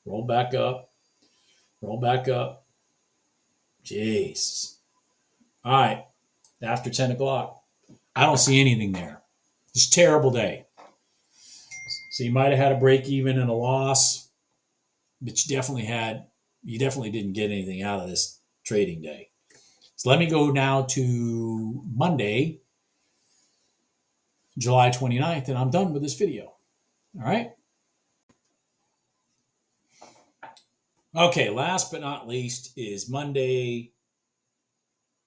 Roll back up. Roll back up. Jeez. All right. After 10 o'clock. I don't see anything there. It's a terrible day. So you might have had a break even and a loss, but you definitely didn't get anything out of this trading day. So let me go now to Monday, July 29th, and I'm done with this video. All right. Okay, last but not least is Monday,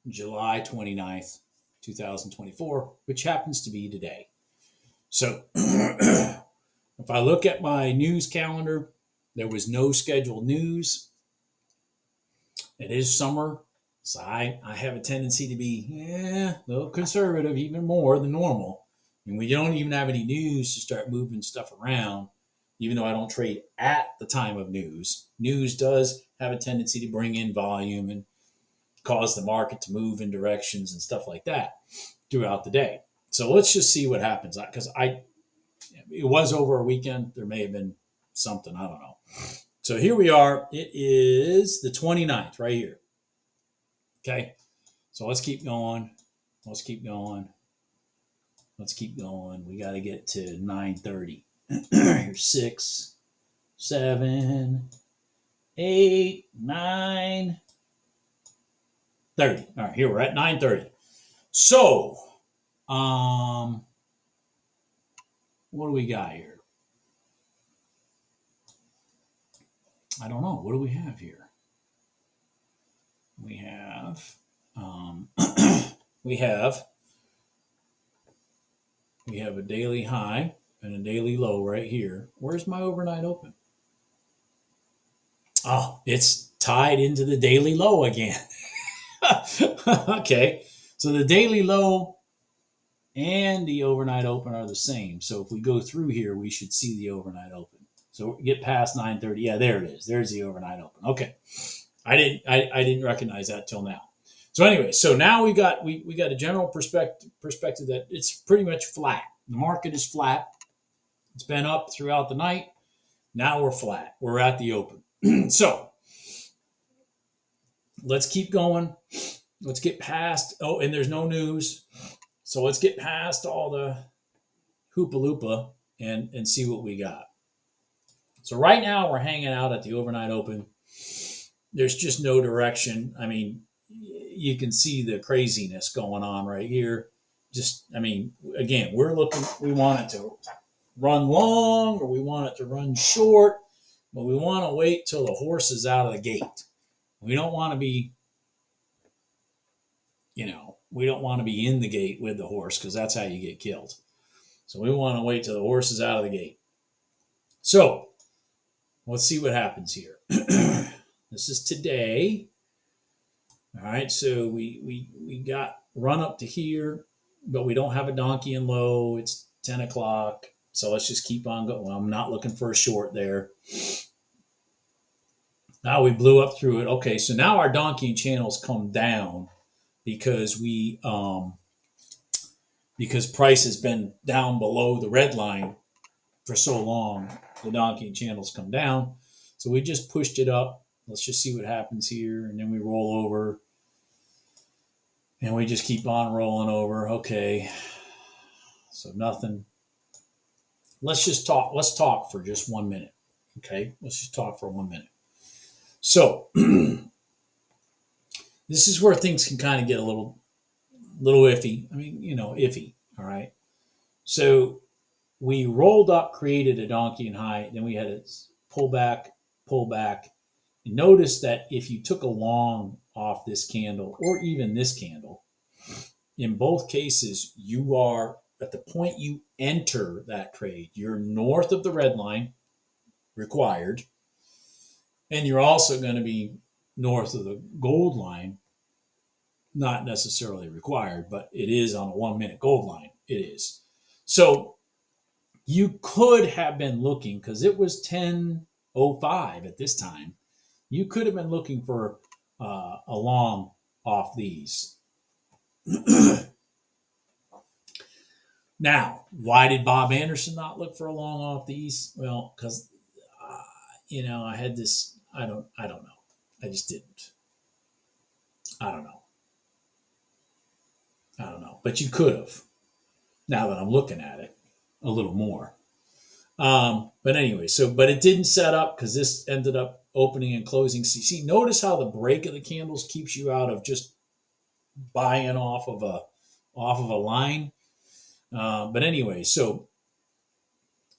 July 29th, 2024, which happens to be today. So if I look at my news calendar, there was no scheduled news. It is summer, so I have a tendency to be a little conservative, even more than normal. And we don't even have any news to start moving stuff around, even though I don't trade at the time of news. News does have a tendency to bring in volume and cause the market to move in directions and stuff like that throughout the day. So let's just see what happens, because it was over a weekend. There may have been something, I don't know. So here we are. It is the 29th right here. Okay. So let's keep going. Let's keep going. Let's keep going. We got to get to 9:30. Here's 6, 7, 8, 9, 30. All right, here we're at 9:30. So, what do we got here? I don't know. What do we have here? We have, we have a daily high and a daily low right here. Where's my overnight open? Oh, it's tied into the daily low again. Okay. So the daily low and the overnight open are the same. So if we go through here, we should see the overnight open. So get past 9:30. Yeah, there it is. There's the overnight open. Okay. I didn't recognize that till now. So anyway, so now we got a general perspective that it's pretty much flat. The market is flat. It's been up throughout the night. Now we're flat. We're at the open. So let's keep going. Let's get past. Oh, and there's no news. So let's get past all the hoopaloopa and see what we got. So right now we're hanging out at the overnight open. There's just no direction. I mean, you can see the craziness going on right here. Just, I mean, again, we want it to run long or we want it to run short, but we want to wait till the horse is out of the gate. We don't want to be, we don't want to be in the gate with the horse, because that's how you get killed. So we want to wait till the horse is out of the gate. So let's see what happens here. This is today. All right, so we got run up to here, but we don't have a donkey and low. It's 10 o'clock. So let's just keep on going. Well, I'm not looking for a short there. Now we blew up through it. Okay, so now our donkey channels come down because because price has been down below the red line for so long. The donkey channels come down. So we just pushed it up. Let's just see what happens here. And then we roll over. And we just keep on rolling over. Okay. So nothing. Let's just talk. Let's talk for just 1 minute. Okay. Let's just talk for 1 minute. So this is where things can kind of get a little iffy. I mean, iffy. All right. So we rolled up, created a donkey and high. Then we had a pull back. And notice that if you took a long off this candle or even this candle, in both cases, you are at the point you enter that trade, you're north of the red line required. And you're also going to be north of the gold line. Not necessarily required, but it is on a 1 minute gold line. It is. So you could have been looking, because it was 10:05 at this time. You could have been looking for a long off these. Now, why did Bob Anderson not look for a long off these? Well, because I had this. I don't know. I just didn't. I don't know. But you could have. Now that I'm looking at it a little more. But anyway, but it didn't set up because this ended up opening and closing. See, notice how the break of the candles keeps you out of just buying off of a line. But anyway, so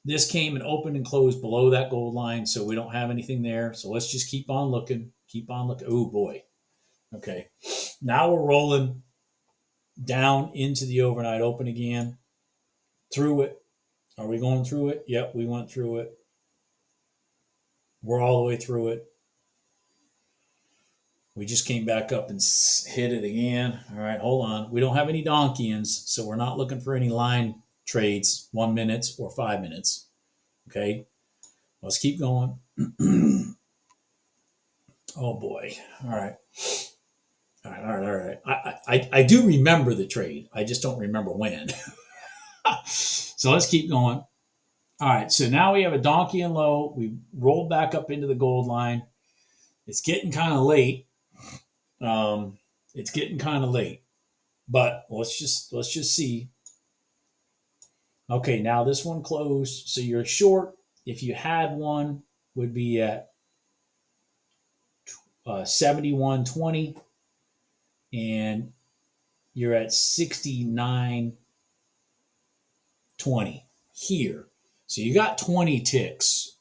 this came and opened and closed below that gold line, so we don't have anything there. So let's just keep on looking. Keep on looking. Oh boy. Okay. Now we're rolling down into the overnight open again. Through it. Are we going through it? Yep, we went through it. We're all the way through it. We just came back up and hit it again. All right, hold on. We don't have any donkeyings, so we're not looking for any line trades, 1 minute or 5 minutes. Okay, let's keep going. Oh boy. All right. All right. I do remember the trade. I just don't remember when. So let's keep going. All right. So now we have a donkey and low. We rolled back up into the gold line. It's getting kind of late. It's getting kind of late. But let's just see. Okay. Now this one closed. So you're short. If you had one, would be at 71.20. And you're at 69.20 here. So you got 20 ticks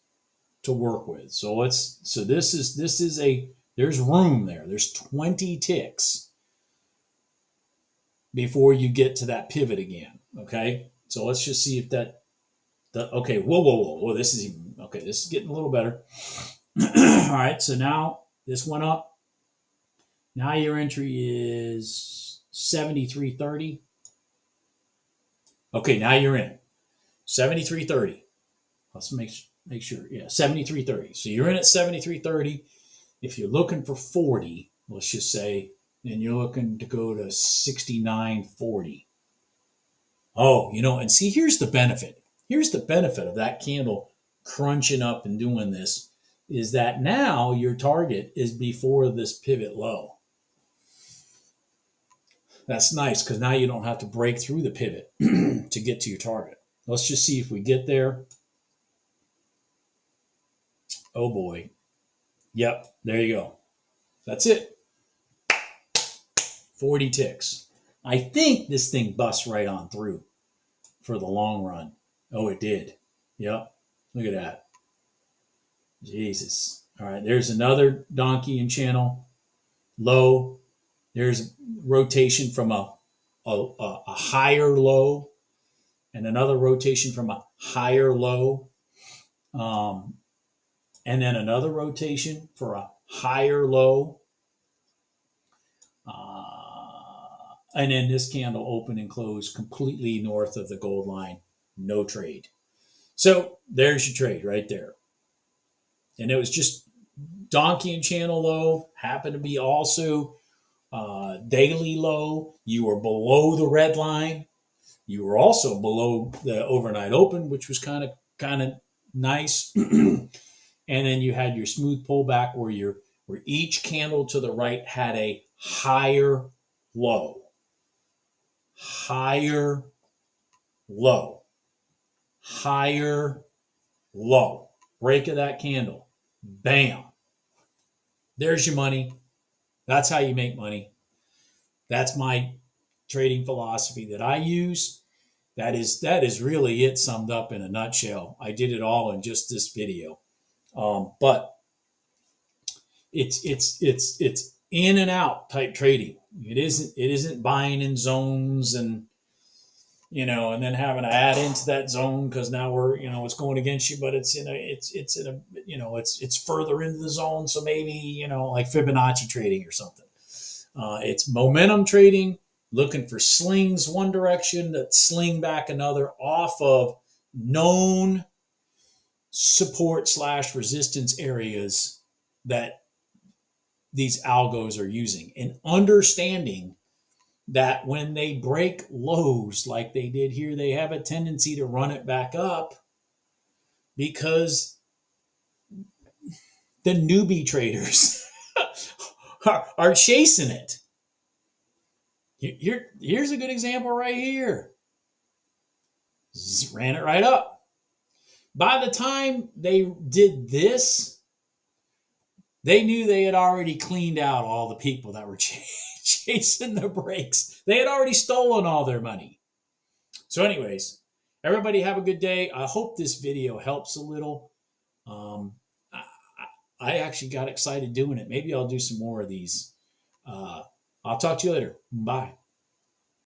to work with. There's room there. There's 20 ticks before you get to that pivot again. Okay. So let's just see if okay. Whoa. This is getting a little better. All right. So now this went up. Now your entry is 73.30. Okay, now you're in 73.30. Let's make sure. Yeah, 73.30. So you're in at 73.30. If you're looking for 40, let's just say, then you're looking to go to 69.40. Oh, and see, here's the benefit. Here's the benefit of that candle crunching up and doing this, is that now your target is before this pivot low. That's nice, because now you don't have to break through the pivot to get to your target. Let's just see if we get there. Oh boy. Yep, there you go. That's it. 40 ticks. I think this thing busts right on through for the long run. Oh, it did. Yep. Look at that. Jesus. All right, there's another donkey in channel. Low. There's rotation from a higher low and another rotation from a higher low. And then another rotation for a higher low. And then this candle open and close completely north of the gold line. No trade. So there's your trade right there. And it was just donkey and channel low. Happened to be also daily low. You were below the red line. You were also below the overnight open, which was kind of nice. And then you had your smooth pullback where each candle to the right had a higher low. Higher low. Higher low. Break of that candle. Bam. There's your money. That's how you make money. That's my trading philosophy that I use. That is really it summed up in a nutshell. I did it all in just this video. But it's in and out type trading. It isn't buying in zones and and then having to add into that zone because now we're, it's going against you, but it's in a, it's further into the zone. So maybe, like Fibonacci trading or something. It's momentum trading, looking for slings one direction that sling back another off of known support / resistance areas that these algos are using, and understanding that when they break lows like they did here, they have a tendency to run it back up because the newbie traders are chasing it. Here's a good example right here. Ran it right up. By the time they did this, they knew they had already cleaned out all the people that were chasing the breaks. They had already stolen all their money. So anyways, everybody have a good day. I hope this video helps a little. I actually got excited doing it. Maybe I'll do some more of these. I'll talk to you later. Bye.